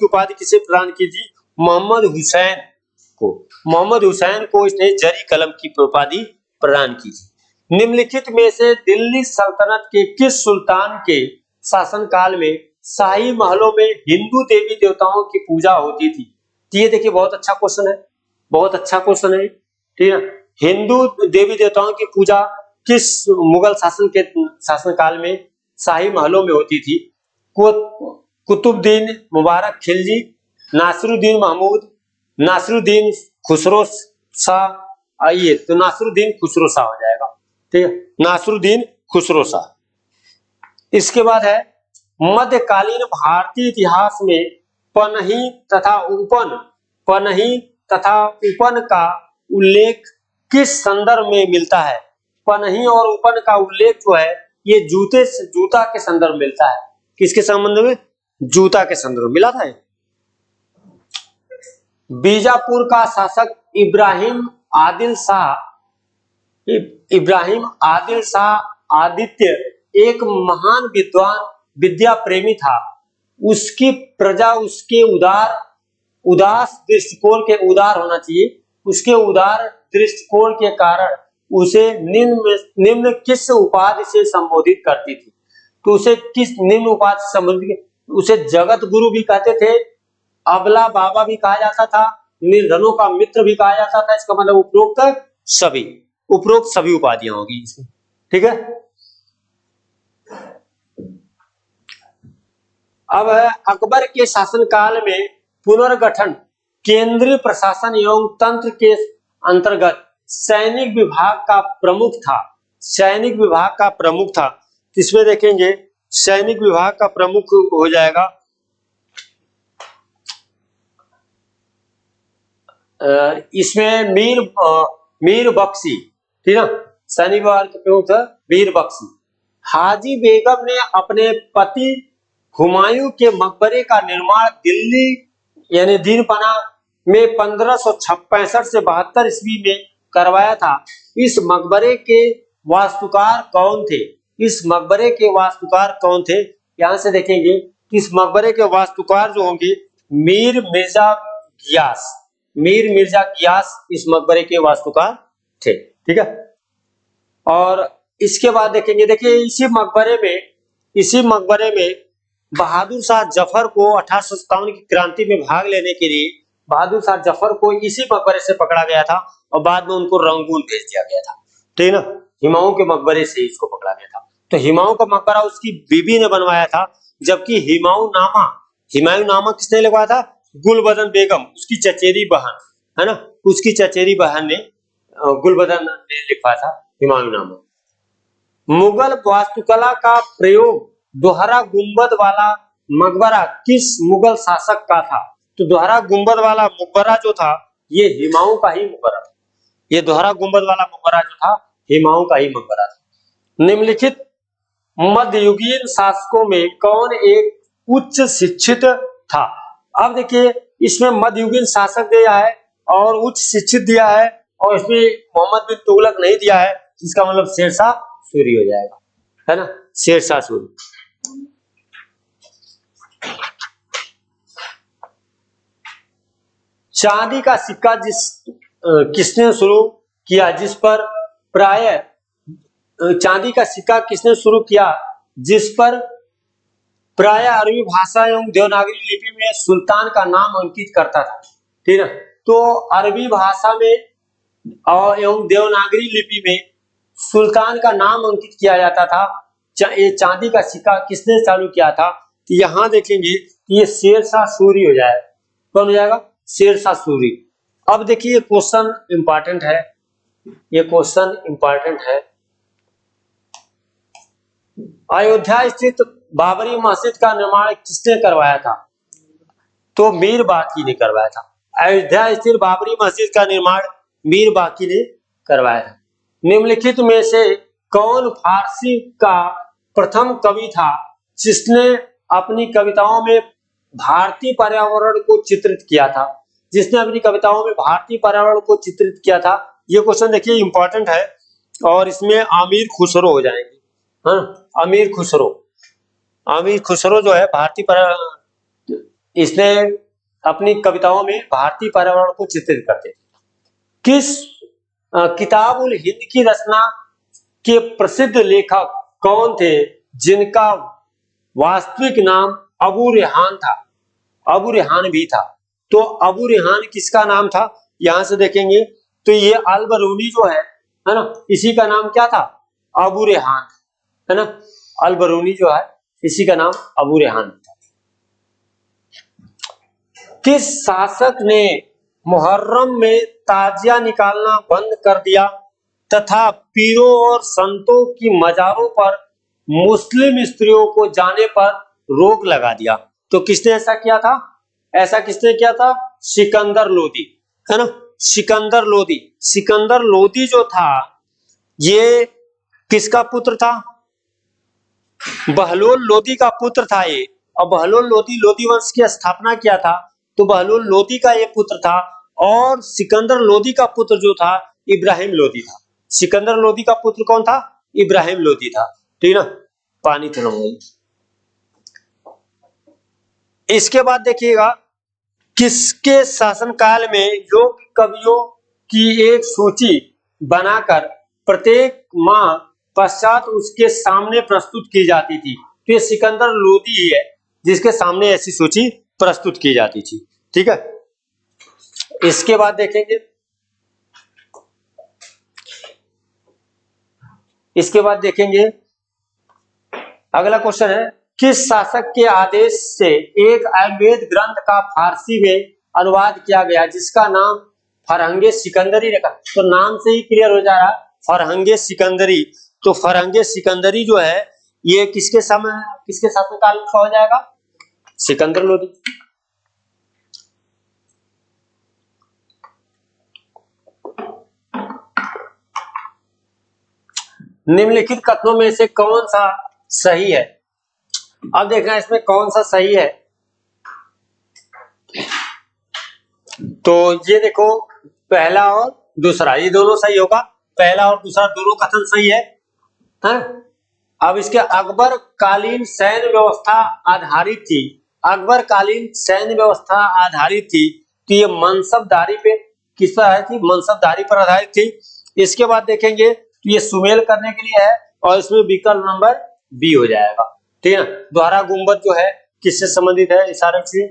उपाधि किसे प्रदान की थी? मोहम्मद हुसैन को इसने जरी कलम की उपाधि प्रदान की थी। निम्नलिखित में से दिल्ली सल्तनत के किस सुल्तान के शासनकाल में शाही महलों में हिंदू देवी देवताओं की पूजा होती थी? ये देखिए बहुत अच्छा क्वेश्चन है, ठीक है। हिंदू देवी देवताओं की पूजा किस मुगल शासनकाल में शाही महलों में होती थी? कुतुबुद्दीन मुबारक खिलजी, नासिरुद्दीन महमूद, नासिरुद्दीन खुसरो शाह। आइए तो नासिरुद्दीन खुसरो शाह हो जाएगा, ठीक है, नासिरुद्दीन खुसरो शाह। इसके बाद है मध्यकालीन भारतीय इतिहास में पनही तथा उपन का उल्लेख किस संदर्भ में मिलता है? पनही और उपन का उल्लेख जो है ये जूता के संदर्भ में मिलता है। किसके संबंध में? जूता के संदर्भ में मिला था। बीजापुर का शासक इब्राहिम आदिल शाह आदित्य एक महान विद्या प्रेमी था। उसकी प्रजा उसके उदास दृष्टिकोण के उदार होना चाहिए। उसके उदार दृष्टिकोण के कारण उसे निम्न किस उपाधि से संबोधित करती थी? तो उसे किस निम्न उपाधि से संबोधित? उसे जगत गुरु भी कहते थे, अबला बाबा भी कहा जाता था, निर्धनों का मित्र भी कहा जाता था। इसका मतलब उपरोक्त सभी उपाधियां होगी इसमें, ठीक है। अब है अकबर के शासनकाल में पुनर्गठन केंद्रीय प्रशासन एवं तंत्र के अंतर्गत सैनिक विभाग का प्रमुख था। सैनिक विभाग का प्रमुख था, इसमें देखेंगे सैनिक विभाग का प्रमुख हो जाएगा इसमें मीर बख्शी, ठीक है। सैनिक विभाग के प्रमुख था मीर बख्शी। हाजी बेगम ने अपने पति हुमायूं के मकबरे का निर्माण दिल्ली यानी दीनपना में 1565 से 72 ईस्वी में करवाया था। इस मकबरे के वास्तुकार कौन थे? इस मकबरे के वास्तुकार कौन थे? यहां से देखेंगे इस मकबरे के वास्तुकार जो होंगे मीर मिर्जा गियास। मीर मिर्जा गियास इस मकबरे के वास्तुकार थे, ठीक है। और इसके बाद देखेंगे, देखिए इसी मकबरे में बहादुर शाह जफर को 1857 की क्रांति में भाग लेने के लिए बहादुर शाह जफर को इसी मकबरे से पकड़ा गया था और बाद में उनको रंगून भेज दिया गया था, ठीक है ना। हुमायूं के मकबरे से इसको पकड़ा गया था। तो हुमायूं का मकबरा उसकी बीबी ने बनवाया था, जबकि हुमायूं नामा किसने लगवाया था? गुलबदन बेगम, उसकी चचेरी बहन है ना, उसकी चचेरी बहन ने गुलबदन ने लिखवाया था हुमायूं नामा। मुगल वास्तुकला का प्रयोग दोहरा गुंबद वाला मकबरा किस मुगल शासक का था? तो दोहरा गुंबद वाला मकबरा जो था ये हुमायूं का ही मकबरा था। ये दोहरा गुंबद वाला मकबरा जो था हुमायूं का ही मकबरा था। निम्नलिखित मध्ययुगीन शासकों में कौन एक उच्च शिक्षित था? अब देखिए इसमें मध्ययुगीन शासक दिया है और उच्च शिक्षित दिया है और इसमें मोहम्मद बिन तुगलक नहीं दिया है, इसका मतलब शेरशाह सूरी हो जाएगा, है ना, शेरशाह सूरी। चांदी का सिक्का किसने शुरू किया? जिस पर प्राय चांदी का सिक्का किसने शुरू किया जिस पर प्राय अरबी भाषा एवं देवनागरी लिपि में सुल्तान का नाम अंकित करता था, ठीक है। तो अरबी भाषा में और एवं देवनागरी लिपि में सुल्तान का नाम अंकित किया जाता था। ये चांदी का सिक्का किसने चालू किया था? तो यहाँ देखेंगे ये शेरशाह सूरी हो जाएगा। कौन हो जाएगा? शेरशाह सूरी। अब देखिए ये क्वेश्चन इंपॉर्टेंट है, ये क्वेश्चन इंपॉर्टेंट है। अयोध्या स्थित बाबरी मस्जिद का निर्माण किसने करवाया था? तो मीर बाकी ने करवाया था। अयोध्या स्थित बाबरी मस्जिद का निर्माण मीर बाकी ने करवाया था। निम्नलिखित में से कौन फारसी का प्रथम कवि था जिसने अपनी कविताओं में भारतीय पर्यावरण को चित्रित किया था? जिसने अपनी कविताओं में भारतीय पर्यावरण को चित्रित किया था, ये क्वेश्चन देखिए इंपॉर्टेंट है और इसमें अमीर खुसरो हो जाएंगे। हाँ, अमीर खुसरो जो है भारतीय पर्यावरण, इसने अपनी कविताओं में भारतीय पर्यावरण को चित्रित करते थे। किस किताब उल हिंद की रचना के प्रसिद्ध लेखक कौन थे जिनका वास्तविक नाम अबू रेहान था? अबू रेहान भी था। तो अबू रेहान किसका नाम था? यहां से देखेंगे तो ये अल बरूनी जो है ना, इसी का नाम क्या था? अबू रेहान, है ना। अल बरूनी जो है इसी का नाम अबू रेहान था। किस शासक ने मुहर्रम में ताजिया निकालना बंद कर दिया तथा पीरों और संतों की मजारों पर मुस्लिम स्त्रियों को जाने पर रोक लगा दिया? तो किसने ऐसा किया था? ऐसा किसने किया था? सिकंदर लोदी, है ना, सिकंदर लोदी। सिकंदर लोदी जो था ये किसका पुत्र था? बहलोल लोदी का पुत्र था ये। और बहलोल लोदी लोदी वंश की स्थापना किया था, तो बहलोल लोदी का ये पुत्र था। और सिकंदर लोदी का पुत्र जो था इब्राहिम लोदी था। सिकंदर लोदी का पुत्र कौन था? इब्राहिम लोदी था, ठीक है ना। पानी थोड़ा इसके बाद देखिएगा किसके शासनकाल में योग कवियों की एक सूची बनाकर प्रत्येक माह पश्चात उसके सामने प्रस्तुत की जाती थी? तो ये सिकंदर लोदी ही है जिसके सामने ऐसी सूची प्रस्तुत की जाती थी, ठीक है। इसके बाद देखेंगे इसके बाद देखेंगे अगला क्वेश्चन है, किस शासक के आदेश से एक आयुर्वेद ग्रंथ का फारसी में अनुवाद किया गया जिसका नाम फरहंगे सिकंदरी रखा। तो नाम से ही क्लियर हो जा रहा है, फरहंगे सिकंदरी। तो फरहंगे सिकंदरी जो है ये किसके शासनकाल का हो जाएगा? सिकंदर लोदी। निम्नलिखित कथनों में से कौन सा सही है? अब देखना इसमें कौन सा सही है। तो ये देखो, पहला और दूसरा ये दोनों सही होगा, पहला और दूसरा दोनों कथन सही है, हाँ? अब इसके अकबर कालीन सैन्य व्यवस्था आधारित थी, अकबर कालीन सैन्य व्यवस्था आधारित थी, तो ये मनसबदारी पे किस पर आधारित थी? मनसबदारी पर आधारित थी। इसके बाद देखेंगे तो ये सुमेल करने के लिए है और इसमें विकल्प नंबर बी हो जाएगा, ठीक है। दोहरा गुंबद जो है किससे संबंधित है? इशारे से।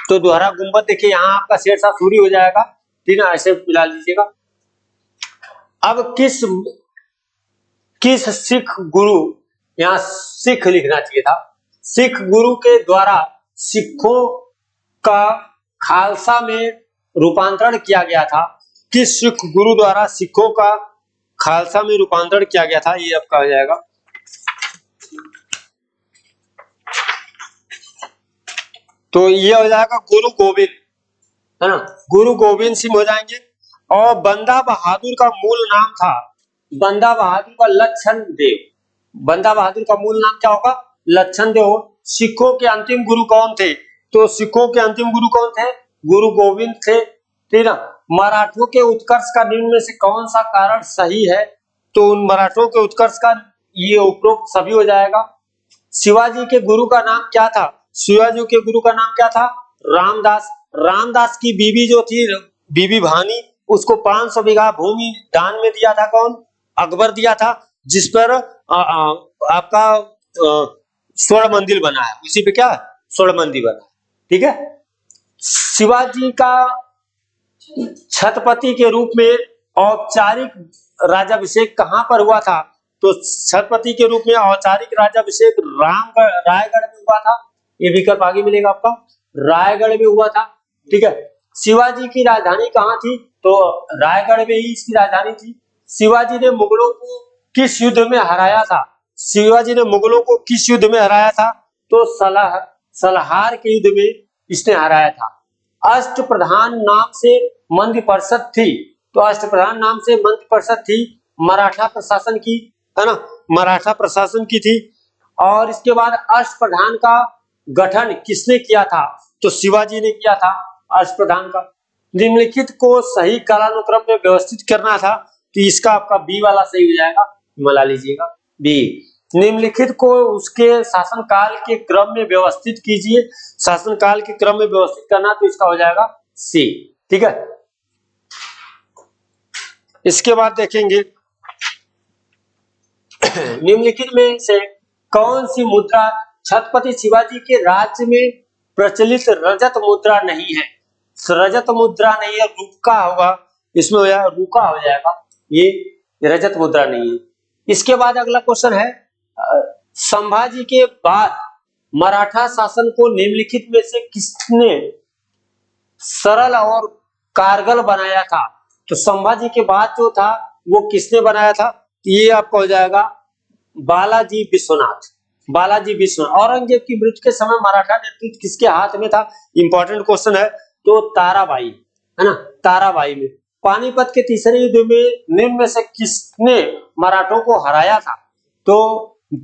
तो दोहरा गुंबद देखिए यहाँ आपका शेरशाह सूरी हो जाएगा, ठीक है, ऐसे मिला लीजिएगा। अब किस सिख गुरु, यहाँ सिख लिखना चाहिए था, सिख गुरु के द्वारा सिखों का खालसा में रूपांतरण किया गया था? किस सिख गुरु द्वारा सिखों का खालसा में रूपांतरण किया गया था? ये आपका हो जाएगा। तो ये हो जाएगा गुरु गोविंद, है ना, गुरु गोविंद सिंह हो जाएंगे। और बंदा बहादुर का मूल नाम था, बंदा बहादुर का लक्षण देव, बंदा बहादुर का मूल नाम क्या होगा? लक्षण देव। सिखों के अंतिम गुरु कौन थे? तो सिखों के अंतिम गुरु कौन थे? गुरु गोविंद थे, ठीक है। मराठों के उत्कर्ष का निम्न में से कौन सा कारण सही है? तो उन मराठों के उत्कर्ष का ये उपरोक्त सभी हो जाएगा। शिवाजी के गुरु का नाम क्या था? शिवाजी के गुरु का नाम क्या था? रामदास। रामदास की बीवी जो थी बीबी भानी, उसको 500 बीघा भूमि दान में दिया था कौन? अकबर दिया था, जिस पर आपका स्वर्ण मंदिर बना है, उसी पे क्या स्वर्ण मंदिर बना है, ठीक है। शिवाजी का छत्रपति के रूप में औपचारिक राज्याभिषेक कहां पर हुआ था? तो छत्रपति के रूप में औपचारिक राज्याभिषेक रायगढ़ में हुआ था, ये विकल्प आगे मिलेगा आपका, रायगढ़ में हुआ था, ठीक है। शिवाजी की राजधानी कहाँ थी? तो रायगढ़ में ही इसकी राजधानी थी। शिवाजी ने मुगलों को किस युद्ध में हराया था? शिवाजी ने मुगलों को किस युद्ध में हराया था? तो सलाहार के युद्ध में इसने हराया था। अष्टप्रधान नाम से मंत्री परिषद थी, तो अष्टप्रधान नाम से मंत्री परिषद थी मराठा प्रशासन की, है ना, मराठा प्रशासन की थी। और इसके बाद अष्टप्रधान का गठन किसने किया था? तो शिवाजी ने किया था अष्टप्रधान का। निम्नलिखित को सही कालानुक्रम में व्यवस्थित करना था, तो इसका आपका बी वाला सही हो जाएगा, मिला लीजिएगा बी। निम्नलिखित को उसके शासनकाल के क्रम में व्यवस्थित कीजिए, शासनकाल के क्रम में व्यवस्थित करना, तो इसका हो जाएगा सी, ठीक है। इसके बाद देखेंगे निम्नलिखित में से कौन सी मुद्रा छत्रपति शिवाजी के राज्य में प्रचलित रजत मुद्रा नहीं है? रजत मुद्रा नहीं है, रुका होगा, इसमें हो जाएगा रुका हो जाएगा, ये रजत मुद्रा नहीं है। इसके बाद अगला क्वेश्चन है, संभाजी के बाद मराठा शासन को निम्नलिखित में से किसने सरल और कारगर बनाया था? तो संभाजी के बाद जो था वो किसने बनाया था? ये आपका हो जाएगा बालाजी विश्वनाथ, बालाजी विश्वनाथ। औरंगजेब की मृत्यु के समय मराठा नेतृत्व किसके हाथ में था? इंपॉर्टेंट क्वेश्चन है, तो ताराबाई, है ना, ताराबाई में। पानीपत के तीसरे युद्ध में निम्न में से किसने मराठों को हराया था? तो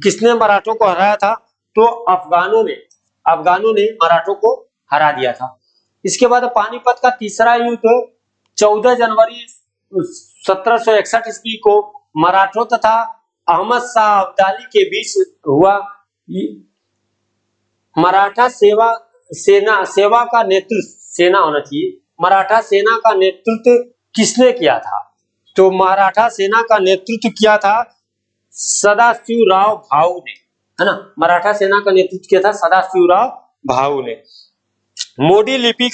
किसने मराठों को हराया था? तो अफगानों ने मराठों को हरा दिया था। इसके बाद पानीपत का तीसरा युद्ध 14 जनवरी 1761 ईस्वी को मराठों तथा अहमद शाह अब्दाली के बीच हुआ। मराठा सेवा का नेतृत्व, सेना होना चाहिए, मराठा सेना का नेतृत्व किसने किया था? तो मराठा सेना का नेतृत्व किया था सदाशिवराव भाऊ ने, है ना, मराठा सेना का नेतृत्व किया था सदाशिवराव भाऊ ने। मोडी लिपि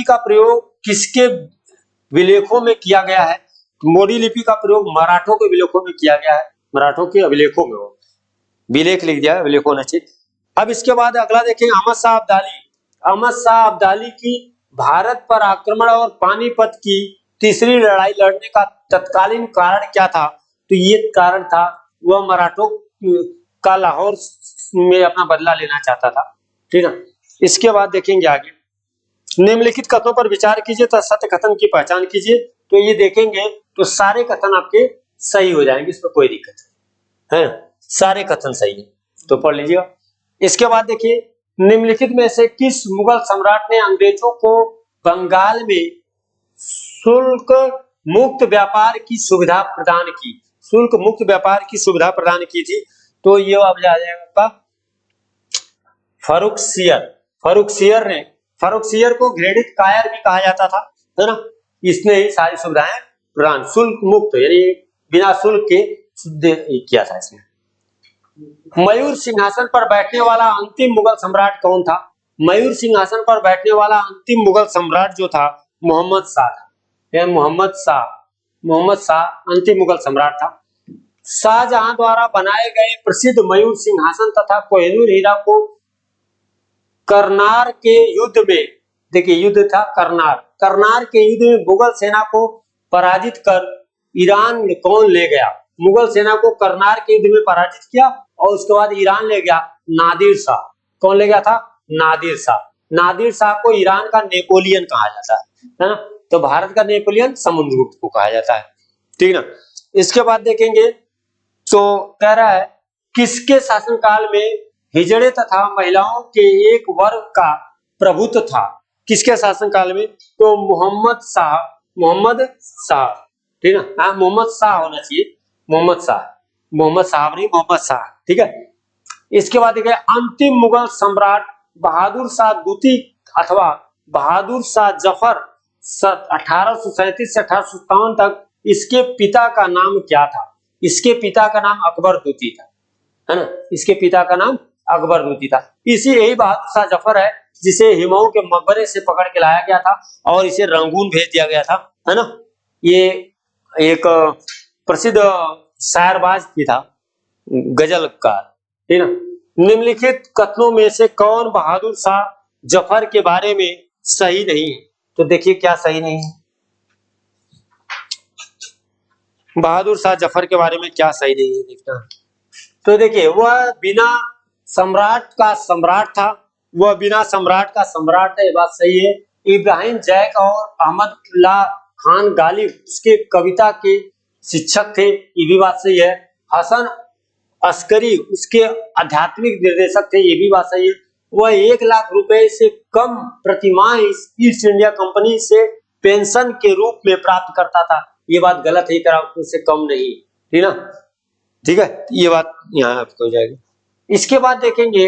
का प्रयोग किसके विलेखों में किया गया है? मोडी लिपि का प्रयोग मराठों के अभिलेखों में किया गया है, मराठों के अभिलेखों में, वो विलेख लिख दिया, अभिलेख होना चाहिए। अब इसके बाद अगला देखेंगे अहमद शाह अब्दाली। अहमद शाह अब्दाली की भारत पर आक्रमण और पानीपत की तीसरी लड़ाई लड़ने का तत्कालीन कारण क्या था? तो ये कारण था वह मराठों का लाहौर में अपना बदला लेना चाहता था, ठीक है। इसके बाद देखेंगे आगे, निम्नलिखित कथनों पर विचार कीजिए तथा सत्य कथन की पहचान कीजिए। तो ये देखेंगे तो सारे कथन आपके सही हो जाएंगे, इसमें कोई दिक्कत नहीं है, सारे कथन सही है, तो पढ़ लीजिएगा। इसके बाद देखिए, निम्नलिखित में से किस मुगल सम्राट ने अंग्रेजों को बंगाल में शुल्क मुक्त व्यापार की सुविधा प्रदान की? शुल्क मुक्त व्यापार की सुविधा प्रदान की थी, तो ये अब आ जाएगा आपका फर्रुख सियर को घृणित कायर भी कहा जाता था, है ना। इसने ही सारी सुविधाएं प्रदान, शुल्क मुक्त यानी बिना शुल्क के किया था इसने। मयूर सिंहासन पर बैठने वाला अंतिम मुगल सम्राट कौन था? मयूर सिंहासन पर बैठने वाला अंतिम मुगल सम्राट जो था मोहम्मद शाह था। मोहम्मद शाह अंतिम मुगल सम्राट था। शाहजहां द्वारा बनाए गए प्रसिद्ध मयूर सिंहासन तथा कोहिनूर हीरा को करनार के युद्ध में, देखिए युद्ध था करनार के युद्ध में मुगल सेना को पराजित कर ईरान में कौन ले गया? मुगल सेना को करनार के युद्ध में पराजित किया और उसके बाद ईरान ले गया नादिर शाह। कौन ले गया था? नादिर शाह। नादिर शाह को ईरान का नेपोलियन कहा जाता है ना। तो भारत का नेपोलियन समुद्रगुप्त को कहा जाता है, ठीक ना। इसके बाद देखेंगे तो कह रहा है किसके शासनकाल में हिजड़े तथा महिलाओं के एक वर्ग का प्रभुत्व था? किसके शासनकाल में? तो मोहम्मद शाह, ठीक है। हाँ, मोहम्मद शाह होना चाहिए, मोहम्मद शाह, ठीक है। इसके बाद देखिए अंतिम मुगल सम्राट बहादुर शाह द्वितीय अथवा बहादुर शाह जफर 1837 से 1857 तक, इसके पिता का नाम क्या था? इसके पिता का नाम अकबर द्वितीय था, है ना। इसके पिता का नाम अकबर द्वितीय था। इसी यही बहादुर शाह जफर है जिसे हिमायूं के मकबरे से पकड़ के लाया गया था और इसे रंगून भेज दिया गया था, है ना। ये एक प्रसिद्ध शायरबाज भी था, गजलकार, ठीक ना। निम्नलिखित कथनों में से कौन बहादुर शाह जफर के बारे में सही नहीं है? तो देखिए क्या सही नहीं है, बहादुर शाह जफर के बारे में क्या सही नहीं है देखना। तो देखिए वह बिना सम्राट का सम्राट था, वह बिना सम्राट का सम्राट है, ये बात सही है। इब्राहिम जैक और अहमदुल्लाह खान गालिब उसके कविता के शिक्षक थे, ये भी बात सही है। हसन अस्करी उसके आध्यात्मिक निर्देशक थे, ये भी बात सही है। वह 1 लाख रुपए से कम प्रतिमाह ईस्ट इंडिया कंपनी से पेंशन के रूप में प्राप्त करता था, ये बात गलत है, उससे कम नहीं, ठीक ना, ठीक है। ये बात यहाँ आपको हो जाएगी। इसके बाद देखेंगे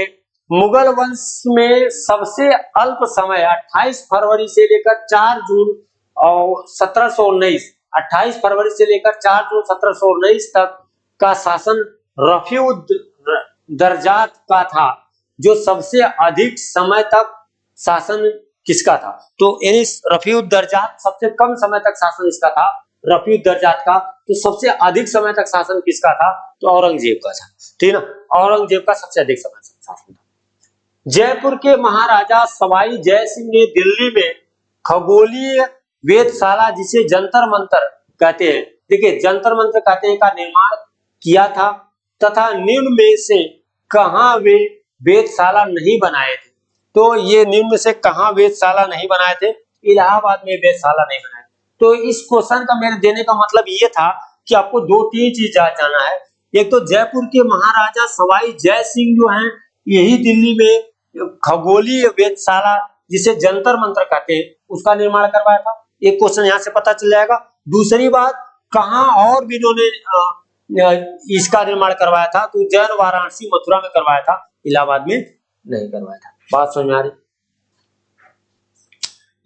मुगल वंश में सबसे अल्प समय 28 फरवरी से लेकर 4 जून और 1719, 28 फरवरी से लेकर 4 जून 1719 तक का शासन रफीउद दर्जात का था। जो सबसे अधिक समय तक शासन किसका था? तो यानी रफीउद दर्जात सबसे कम समय तक शासन इसका था, रफीउद दर्जात का। तो सबसे अधिक समय तक शासन किसका था? तो औरंगजेब का था, ठीक ना। औरंगजेब का सबसे अधिक समय शासन था। जयपुर के महाराजा सवाई जय सिंह ने दिल्ली में खगोलीय वेधशाला, जिसे जंतर मंतर कहते हैं, देखिए जंतर मंतर कहते हैं, का निर्माण किया था तथा निम्न में से कहां वे वेधशाला नहीं बनाए थे? तो ये निम्न से कहां वेधशाला नहीं बनाए थे? इलाहाबाद में वेधशाला नहीं बनाए। तो इस क्वेश्चन का मेरे देने का मतलब ये था कि आपको 2-3 चीज जाना है। एक तो जयपुर के महाराजा सवाई जय सिंह जो हैं, यही दिल्ली में खगोलीय वेधशाला, जिसे जंतर मंतर कहते हैं, उसका निर्माण करवाया था। एक क्वेश्चन यहाँ से पता चल जाएगा। दूसरी बात, कहां और भी इन्होंने इसका निर्माण करवाया था? तो उज्जैन, वाराणसी, मथुरा में करवाया था, इलाहाबाद में नहीं करवाया था। बात समझ में आ रही?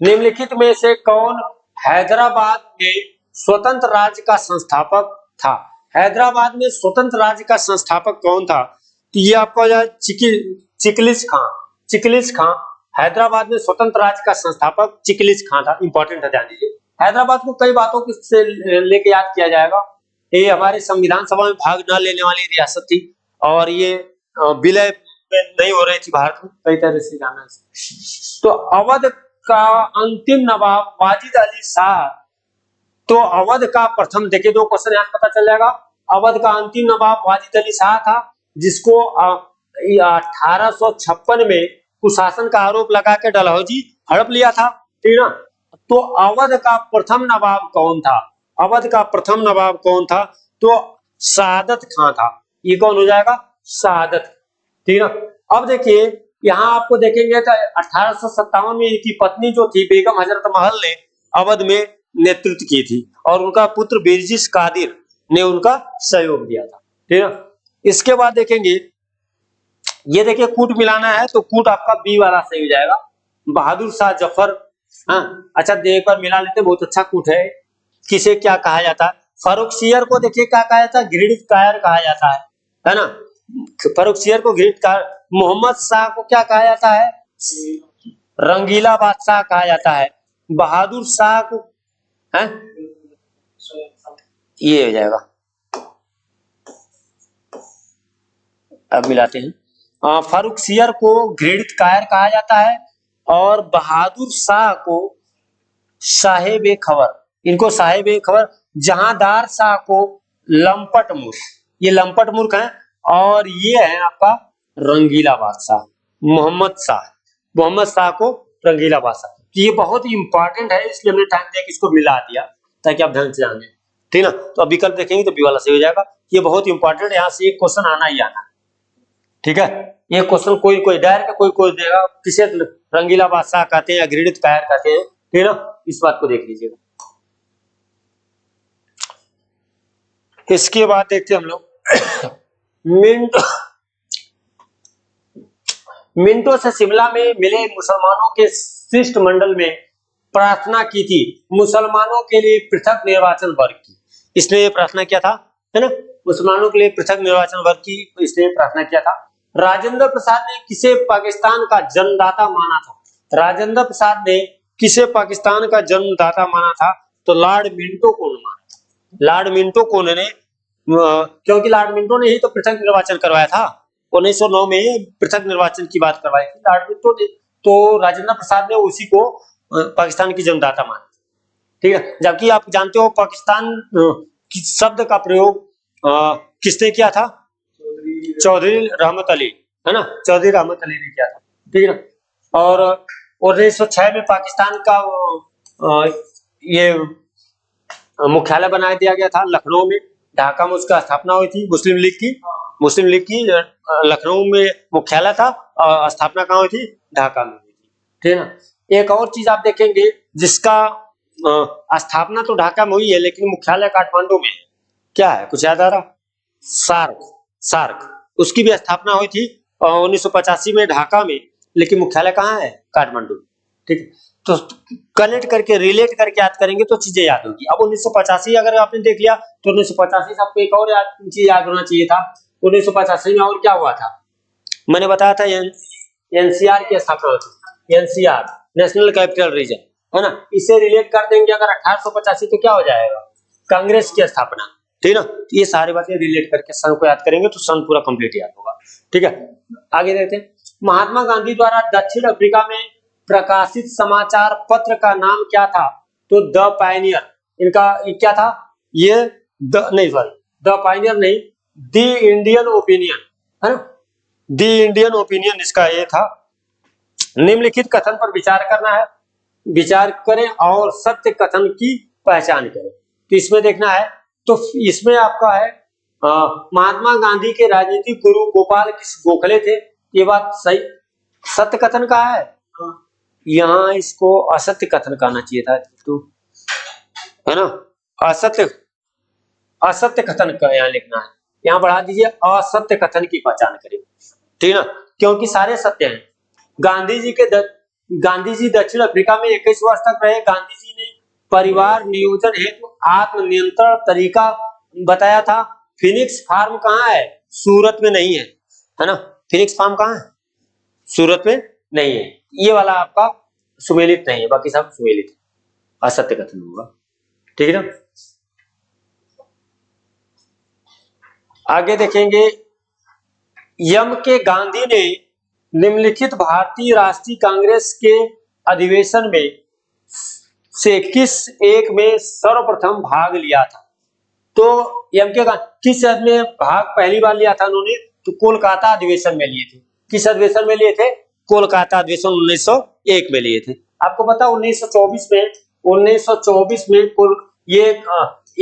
निम्नलिखित में से कौन हैदराबाद में स्वतंत्र राज्य का संस्थापक था? हैदराबाद में स्वतंत्र राज्य का संस्थापक कौन था? तो ये आपको चिकलिस खां। हैदराबाद में स्वतंत्र राज्य का संस्थापक चिकलिस खां था, इंपॉर्टेंट है, ध्यान दीजिए। हैदराबाद को कई बातों से लेके याद किया जाएगा। ये हमारे संविधान सभा में भाग न लेने वाली रियासत थी और ये विलय नहीं हो रही थी भारत में, कई तरह से जाना है। तो अवध का अंतिम नवाब वाजिद अली शाह, तो अवध का प्रथम, देखिए 2 क्वेश्चन यहाँ पता चल जाएगा। अवध का अंतिम नवाब वाजिद अली शाह था, जिसको 1856 में कुशासन का आरोप लगा के डलहौजी हड़प लिया था, ठीक ना। तो अवध का प्रथम नवाब कौन था? अवध का प्रथम नवाब कौन था? तो शहादत खां था। ये कौन हो जाएगा? शहादत, ठीक ना। अब देखिए यहाँ आपको देखेंगे तो 1857 में इनकी पत्नी जो थी बेगम हजरत महल ने अवध में नेतृत्व की थी और उनका पुत्र बिरजिस कादिर ने उनका सहयोग दिया था, ठीक ना। इसके बाद देखेंगे, ये देखिए कूट मिलाना है तो कूट आपका बी वाला सही हो जाएगा, बहादुर शाह जफर। हाँ अच्छा, एक बार मिला लेते, बहुत अच्छा कूट है। किसे क्या कहा जाता है? फर्रुखसियर को देखिए क्या कहा जाता है? घृणित कायर कहा जाता है ना। फर्रुखसियर को घृणित कायर। मोहम्मद शाह को क्या कहा जाता है? रंगीला बादशाह कहा जाता है। बहादुर शाह को है, ये हो जाएगा। अब मिलाते हैं। फर्रुखसियर को घृणित कायर कहा जाता है और बहादुर शाह को साहेब खबर, इनको साहेब खबर। जहांदार शाह को लंपट मूर्ख, ये लंपट मूर्ख है। और ये है आपका रंगीला बादशाह, मोहम्मद शाह को रंगीला बादशाह। ये बहुत ही इंपॉर्टेंट है, इसलिए हमने टाइम दिया कि इसको मिला दिया ताकि आप ढंग से जाने, ठीक ना। तो अब विकल्प देखेंगे तो बी वाला सही हो जाएगा। ये बहुत इंपॉर्टेंट है, यहाँ से एक क्वेश्चन आना ही आना, ठीक है। ये क्वेश्चन कोई डायरेक्ट कोई देगा, किसे रंगीला बादशाह कहते हैं या घृणित कायर कहते हैं, ठीक ना। इस बात को देख लीजिएगा। इसके बाद देखते हैं हम लोग मिंटो से शिमला में मिले मुसलमानों के शिष्टमंडल में प्रार्थना की थी मुसलमानों के लिए पृथक निर्वाचन वर्ग की। इसने प्रार्थना किया था, है ना, मुसलमानों के लिए पृथक निर्वाचन वर्ग की इसने प्रार्थना किया था। राजेंद्र प्रसाद ने किसे पाकिस्तान का जन्मदाता माना था? राजेंद्र प्रसाद ने किसे पाकिस्तान का जन्मदाता माना था? तो लॉर्ड मिंटो को माना। लॉर्ड मिंटो को उन्होंने, क्योंकि लॉर्ड मिंटो ने ही तो पृथक निर्वाचन करवाया था, 1909 में पृथक निर्वाचन की बात करवाई थी लॉर्ड मिंटो ने। तो राजेंद्र प्रसाद ने उसी को पाकिस्तान की जन्मदाता माना, ठीक है। जबकि आप जानते हो पाकिस्तान शब्द का प्रयोग किसने किया था? चौधरी रहमत अली, है ना, चौधरी रहमत अली ने किया था, ठीक है ना। और 1906 में पाकिस्तान का ये मुख्यालय बना दिया गया था लखनऊ में। ढाका में उसका स्थापना हुई थी मुस्लिम लीग की लखनऊ में मुख्यालय था और स्थापना कहाँ हुई थी? ढाका में हुई थी, ठीक है ना। एक और चीज आप देखेंगे जिसका स्थापना तो ढाका में हुई है लेकिन मुख्यालय काठमांडू में, क्या है, कुछ याद आ रहा? सार्क, उसकी भी स्थापना हुई थी 1985 में ढाका में, लेकिन मुख्यालय कहाँ है? काठमांडू, ठीक है। तो कनेक्ट करके रिलेट करके याद करेंगे तो चीजें याद होगी। अब 1985 अगर आपने देख लिया तो 1985 से आपको एक और चीज याद होना चाहिए था। 1985 में और क्या हुआ था? मैंने बताया था एनसीआर की स्थापना हुई थी। एनसीआर नेशनल कैपिटल रीजन, है ना। इसे रिलेट कर देंगे अगर 1885 तो क्या हो जाएगा? कांग्रेस की स्थापना, ठीक है ना। ये सारी बातें रिलेट करके सन को याद करेंगे तो सन पूरा कंप्लीट याद होगा, ठीक है। आगे देखते हैं। महात्मा गांधी द्वारा दक्षिण अफ्रीका में प्रकाशित समाचार पत्र का नाम क्या था? तो द पायनियर। इनका क्या था? ये द पायनियर नहीं, द इंडियन ओपिनियन, है ना, द इंडियन ओपिनियन इसका ये था। निम्नलिखित कथन पर विचार करें और सत्य कथन की पहचान करें। तो इसमें देखना है, तो इसमें आपका है महात्मा गांधी के राजनीतिक गुरु गोपाल कृष्ण गोखले थे, ये बात सही। सत्य कथन का है, यहाँ इसको असत्य कथन कहना चाहिए था, तो है ना, असत्य कथन का यहाँ लिखना है, यहाँ बढ़ा दीजिए असत्य कथन की पहचान करें, ठीक है ना, क्योंकि सारे सत्य हैं। गांधी जी दक्षिण अफ्रीका में 21 वर्ष तक रहे। गांधी जी ने परिवार नियोजन हेतु आत्मनियंत्रण तरीका बताया था। फिनिक्स फार्म कहाँ है? सूरत में नहीं है ना। फिनिक्स फार्म कहाँ है? सूरत में नहीं है। ये वाला आपका सुमेलित नहीं है, बाकी सब सुमेलित है। असत्य कथन होगा। ठीक है ना। आगे देखेंगे, यम के गांधी ने निम्नलिखित भारतीय राष्ट्रीय कांग्रेस के अधिवेशन में से किस एक में सर्वप्रथम भाग लिया था? तो यम के किस में भाग पहली बार लिया था उन्होंने? तो कोलकाता अधिवेशन में लिए थे। किस अधिवेशन में लिए थे? कोलकाता अधिवेशन 1901 में लिए थे। आपको पता 1924 में ये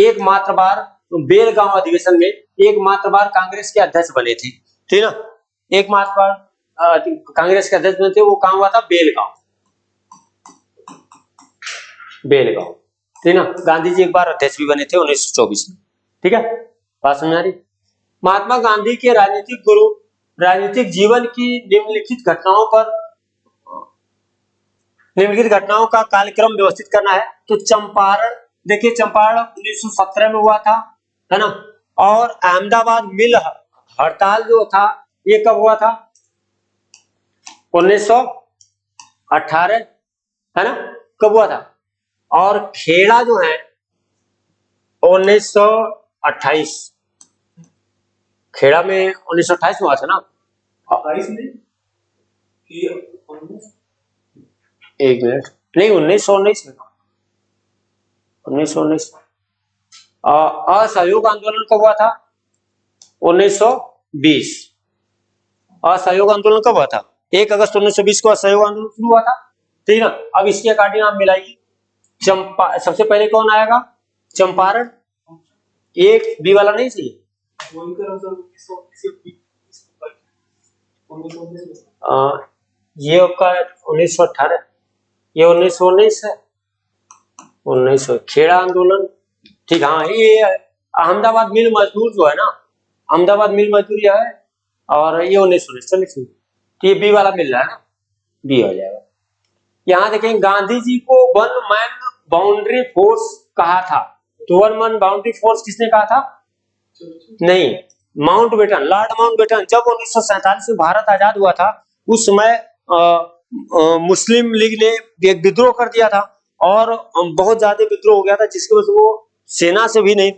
एक मात्र बार बेलगांव अधिवेशन में एक मात्र बार कांग्रेस के अध्यक्ष बने थे। ठीक ना। एक मात्र बार कांग्रेस के अध्यक्ष बने थे, वो कहां हुआ था? बेलगांव। ठीक ना। गांधी जी एक बार अध्यक्ष भी बने थे 1924 में। ठीक है, बात समझ आ रही? महात्मा गांधी के राजनीतिक जीवन की निम्नलिखित घटनाओं का कालक्रम व्यवस्थित करना है। तो चंपारण, देखिए चंपारण 1917 में हुआ था, है ना। और अहमदाबाद मिल हड़ताल जो था ये कब हुआ था? 1918, है ना, कब हुआ था? और खेड़ा जो है 1928, खेड़ा में 1928 में हुआ था ना। 28 में एक मिनट, नहीं 1919 में, 1919। असहयोग आंदोलन कब हुआ था? 1920। असहयोग आंदोलन कब हुआ था? 1 अगस्त 1920 को असहयोग आंदोलन शुरू हुआ था। ठीक है ना। अब इसके अकॉर्डिंग आप मिलाइए। सबसे पहले कौन आएगा? चंपारण। एक बी वाला नहीं चाहिए। ये आपका 1918, ये 1919 है। 1900 खेड़ा आंदोलन। ठीक, हाँ ये अहमदाबाद मिल मजदूर जो है ना, अहमदाबाद मिल मजदूर यह है, और ये 1919। तो ये बी वाला मिल रहा है ना, बी हो जाएगा। यहाँ देखें, गांधी जी को वन मैन बाउंड्री फोर्स कहा था। तो वन मैन बाउंड्री फोर्स किसने कहा था? नहीं, माउंटबेटन, लॉर्ड माउंटबेटन। जब 1947 में भारत आजाद हुआ था उस समय मुस्लिम लीग ने एक विद्रोह कर दिया था, और बहुत ज्यादा विद्रोह हो गया था, जिसकी वजह से वो सेना से भी नहीं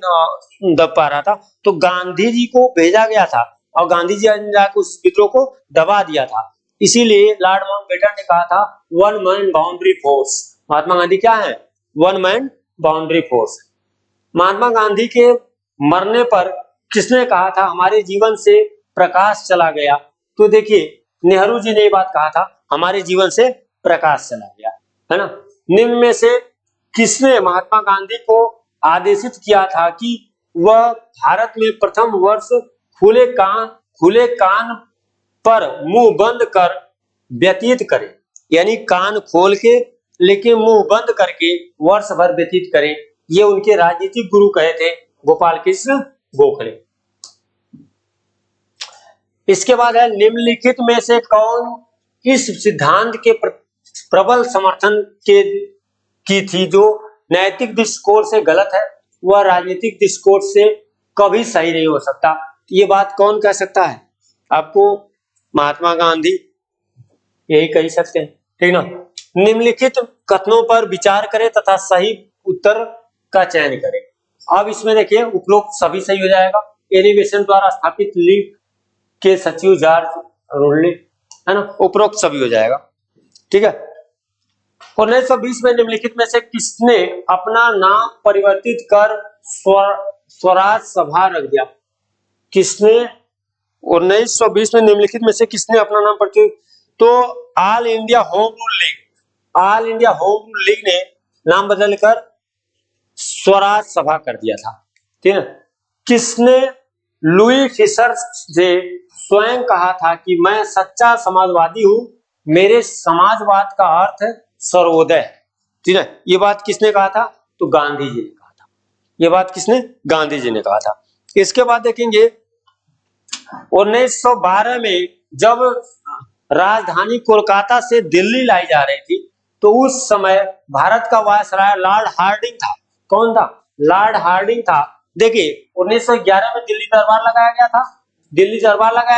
दब पा रहा था। तो गांधी जी को भेजा गया था, और गांधी जी ने जाकर उस विद्रोह को दबा दिया था। इसीलिए लॉर्ड माउंटबेटन ने कहा था one man boundary force. Mahatma Gandhi क्या है? One man boundary force. Mahatma Gandhi के मरने पर किसने कहा था हमारे जीवन से प्रकाश चला गया? तो देखिए नेहरू जी ने ये बात कहा था, हमारे जीवन से प्रकाश चला गया, है ना। निम्न में से किसने महात्मा गांधी को आदेशित किया था कि वह भारत में प्रथम वर्ष खुले कान पर मुंह बंद कर व्यतीत करे? यानी कान खोल के लेकिन मुंह बंद करके वर्ष भर व्यतीत करें। ये उनके राजनीतिक गुरु कहे थे, गोपाल कृष्ण गोखले। इसके बाद है, निम्नलिखित में से कौन इस सिद्धांत के प्रबल समर्थन की थी जो नैतिक दृष्टिकोण से गलत है, वह राजनीतिक दृष्टिकोण से कभी सही नहीं हो सकता? ये बात कौन कह सकता है? आपको महात्मा गांधी यही कह सकते हैं। ठीक ना। निम्नलिखित कथनों पर विचार करें तथा सही उत्तर का चयन करें। अब इसमें देखिए उपरोक्त सभी सही हो जाएगा। एलिवेशन द्वारा स्थापित लीग के सचिव जॉर्ज रोडलिक, है ना, उपरोक्त सभी हो जाएगा। ठीक है। 1920 में निम्नलिखित में से किसने अपना नाम परिवर्तित कर स्वराज सभा रख दिया? किसने 1920 में निम्नलिखित में से किसने अपना नाम परिवर्तित? तो all India home rule league ने नाम बदलकर स्वराज सभा कर दिया था। ठीक है। किसने लुई फिशर से स्वयं कहा था कि मैं सच्चा समाजवादी हूं, मेरे समाजवाद का अर्थ है सर्वोदय? ठीक है। ये बात किसने कहा था? तो गांधी जी ने कहा था। ये बात किसने? गांधी जी ने कहा था। इसके बाद देखेंगे 1912 में जब राजधानी कोलकाता से दिल्ली लाई जा रही थी, तो उस समय भारत का वायसराय लॉर्ड हार्डिंग था। कौन था? लॉर्ड हार्डिंग था। देखिए 1911 में दिल्ली दरबार लगाया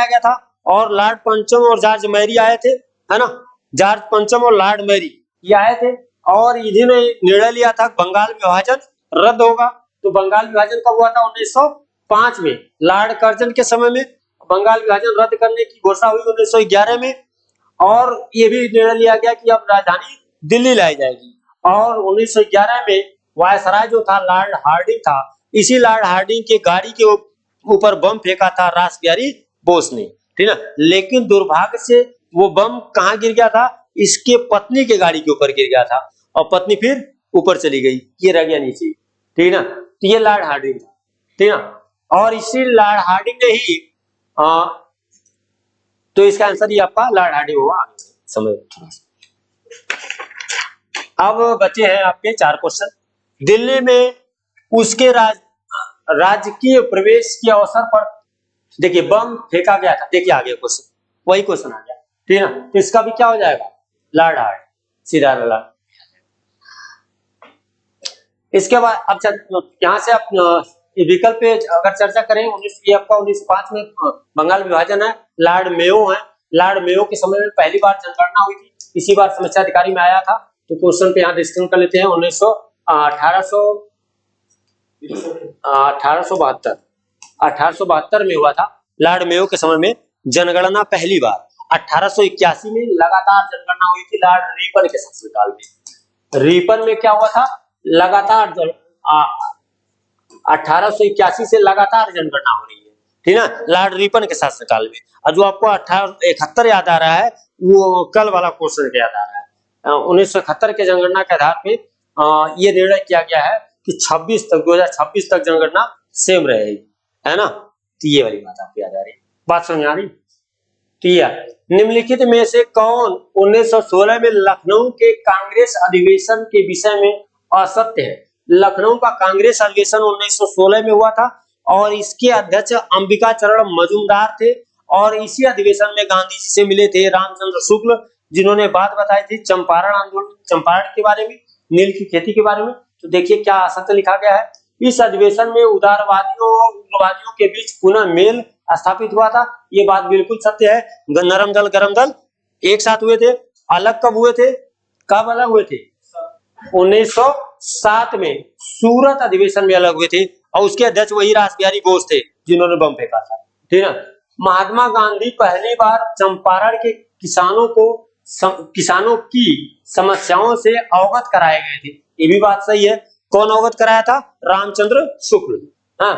गया था, और लॉर्ड पंचम और जॉर्ज मैरी आए थे, है ना। जॉर्ज पंचम और लॉर्ड मैरी ये आए थे, और इन्होंने निर्णय लिया था बंगाल विभाजन रद्द होगा। तो बंगाल विभाजन कब हुआ था? 1905 में। लॉर्ड कर्जन के समय में बंगाल विभाजन रद्द करने की घोषणा हुई 1911 में, और ये भी निर्णय लिया गया कि अब राजधानी दिल्ली लाई जाएगी। और 1911 में वायसराय जो था लॉर्ड हार्डिंग था, इसी लॉर्ड हार्डिंग के गाड़ी के ऊपर बम फेंका था रासबिहारी बोस ने, ठीक है। लेकिन दुर्भाग्य से वो बम कहाँ गिर गया था? इसके पत्नी के गाड़ी के ऊपर गिर गया था, और पत्नी फिर ऊपर चली गई, ये रह गया नीचे, ठीक है ना। तो ये लॉर्ड हार्डिंग था, ठीक है ना। और इसी लॉर्ड हार्डिंग ने ही तो इसका आंसर ये आपका लॉर्ड हार्डिंग होगा। समझ। अब बचे हैं आपके 4 क्वेश्चन। दिल्ली में उसके राजकीय प्रवेश के अवसर पर देखिए बम फेंका गया था। देखिए आगे क्वेश्चन, वही क्वेश्चन आ गया, ठीक है ना। तो इसका भी क्या हो जाएगा? लॉर्ड हार्डिंग, सीधा वाला। इसके बाद अब यहाँ से आप विकल्प पे अगर चर्चा करें, 1905 में बंगाल विभाजन है, लॉर्ड मेयो है। लॉर्ड मेयो के समय में पहली बार जनगणना हुई थी, इसी बार समीक्षा अधिकारी में आया था। तो क्वेश्चन पे यहाँ डिस्कशन कर लेते हैं। 1872 में हुआ था लॉर्ड मेयो के समय में जनगणना पहली बार। 1881 में लगातार जनगणना हुई थी लॉर्ड रिपन के शासनकाल में। रिपन में क्या हुआ था? लगातार 1881 से लगातार जनगणना हो रही है, ठीक है ना, लॉर्ड रिपन के शासनकाल में। और जो आपको 1871 याद आ रहा है, वो कल वाला क्वेश्चन याद आ रहा है। 1971 के जनगणना के आधार पे ये निर्णय किया गया है कि 2026 तक जनगणना सेम रहेगी, है ना। तो ये वाली बात आपको याद आ रही है, बात समझ आ रही? निम्नलिखित में से कौन 1916 में लखनऊ के कांग्रेस अधिवेशन के विषय में असत्य है? लखनऊ का कांग्रेस अधिवेशन 1916 में हुआ था, और इसके अध्यक्ष अंबिका चरण मजूमदार थे, और इसी अधिवेशन में गांधी जी से मिले थे रामचंद्र शुक्ल, जिन्होंने बात बताई थी चंपारण आंदोलन, चंपारण के बारे में, नील की खेती के बारे में। तो देखिए क्या असत्य लिखा गया है। इस अधिवेशन में उदारवादियों और उग्रवादियों के बीच पुनः मेल स्थापित हुआ था, ये बात बिल्कुल सत्य है। नरम दल गरम दल एक साथ हुए थे। अलग कब हुए थे? कब अलग हुए थे? 1907 में सूरत अधिवेशन में अलग हुए थे, और उसके अध्यक्ष वही रासबिहारी बोस थे जिन्होंने बम फेंका था, ठीक है। महात्मा गांधी पहली बार चंपारण के किसानों की समस्याओं से अवगत कराए गए थे, ये भी बात सही है। कौन अवगत कराया था? रामचंद्र शुक्ल। हाँ,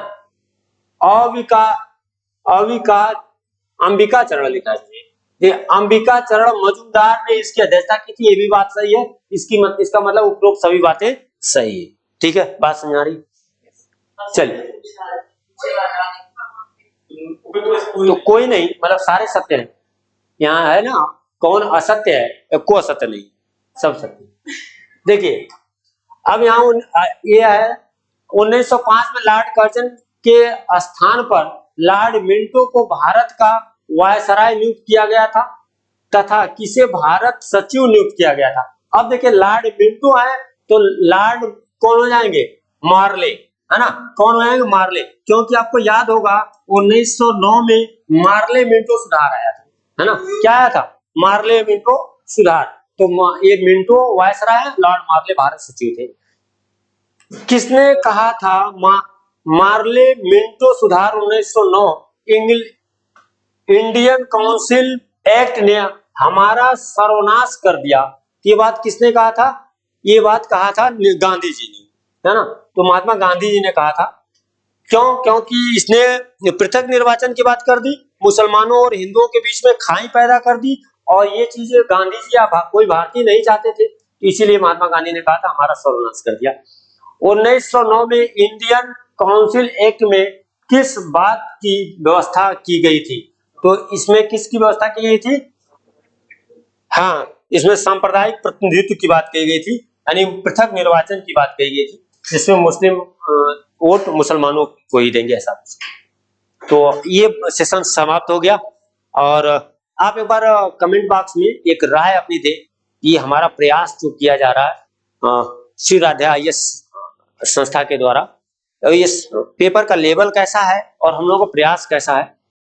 अंबिका चरण लिखा है, अंबिका चरण मजूमदार ने इसकी अध्यक्षता की थी, ये भी बात सही है। इसका मतलब उपरोक्त सभी बातें सही है, ठीक है। बात समझ आ रही? चलिए, तो कोई नहीं, मतलब सारे सत्य हैं यहाँ, है ना। कौन असत्य है? कोई असत्य नहीं, सब सत्य। देखिए अब यहाँ ये है 1905 में लॉर्ड कर्जन के स्थान पर लॉर्ड मिंटो को भारत का वायसराय नियुक्त किया गया था, तथा किसे भारत सचिव नियुक्त किया गया था। अब देखिए लॉर्ड मिंटो है, तो लॉर्ड कौन हो जाएंगे? मार्ले, है ना। कौन हो जाएंगे? मार्ले, क्योंकि आपको याद होगा 1909 में मार्ले मिंटो सुधार आया था, है ना। क्या आया था? मार्ले मिंटो सुधार। तो ये मिंटो वायसराय है, लॉर्ड मार्ले भारत सचिव थे। किसने कहा था मार्ले मिंटो सुधार 1909 इंडियन काउंसिल एक्ट ने हमारा सर्वनाश कर दिया? ये बात किसने कहा था? ये बात कहा था गांधी जी ने, है ना। तो महात्मा गांधी जी ने कहा था। क्यों? क्योंकि इसने पृथक निर्वाचन की बात कर दी, मुसलमानों और हिंदुओं के बीच में खाई पैदा कर दी, और ये चीजें गांधी जी या कोई भारतीय नहीं चाहते थे, तो इसीलिए महात्मा गांधी ने कहा था हमारा सर्वनाश कर दिया। 1909 में इंडियन काउंसिल एक्ट में किस बात की व्यवस्था की गई थी? तो इसमें किसकी व्यवस्था की गई थी? हाँ, इसमें सांप्रदायिक प्रतिनिधित्व की बात कही गई थी, यानी पृथक निर्वाचन की बात कही गई थी, जिसमें मुस्लिम वोट मुसलमानों को ही देंगे, ऐसा। तो ये सेशन समाप्त हो गया, और आप एक बार कमेंट बॉक्स में एक राय अपनी दें कि हमारा प्रयास जो किया जा रहा है श्री राधा IAS संस्था के द्वारा, इस पेपर का लेवल कैसा है और हम लोगों का प्रयास कैसा है,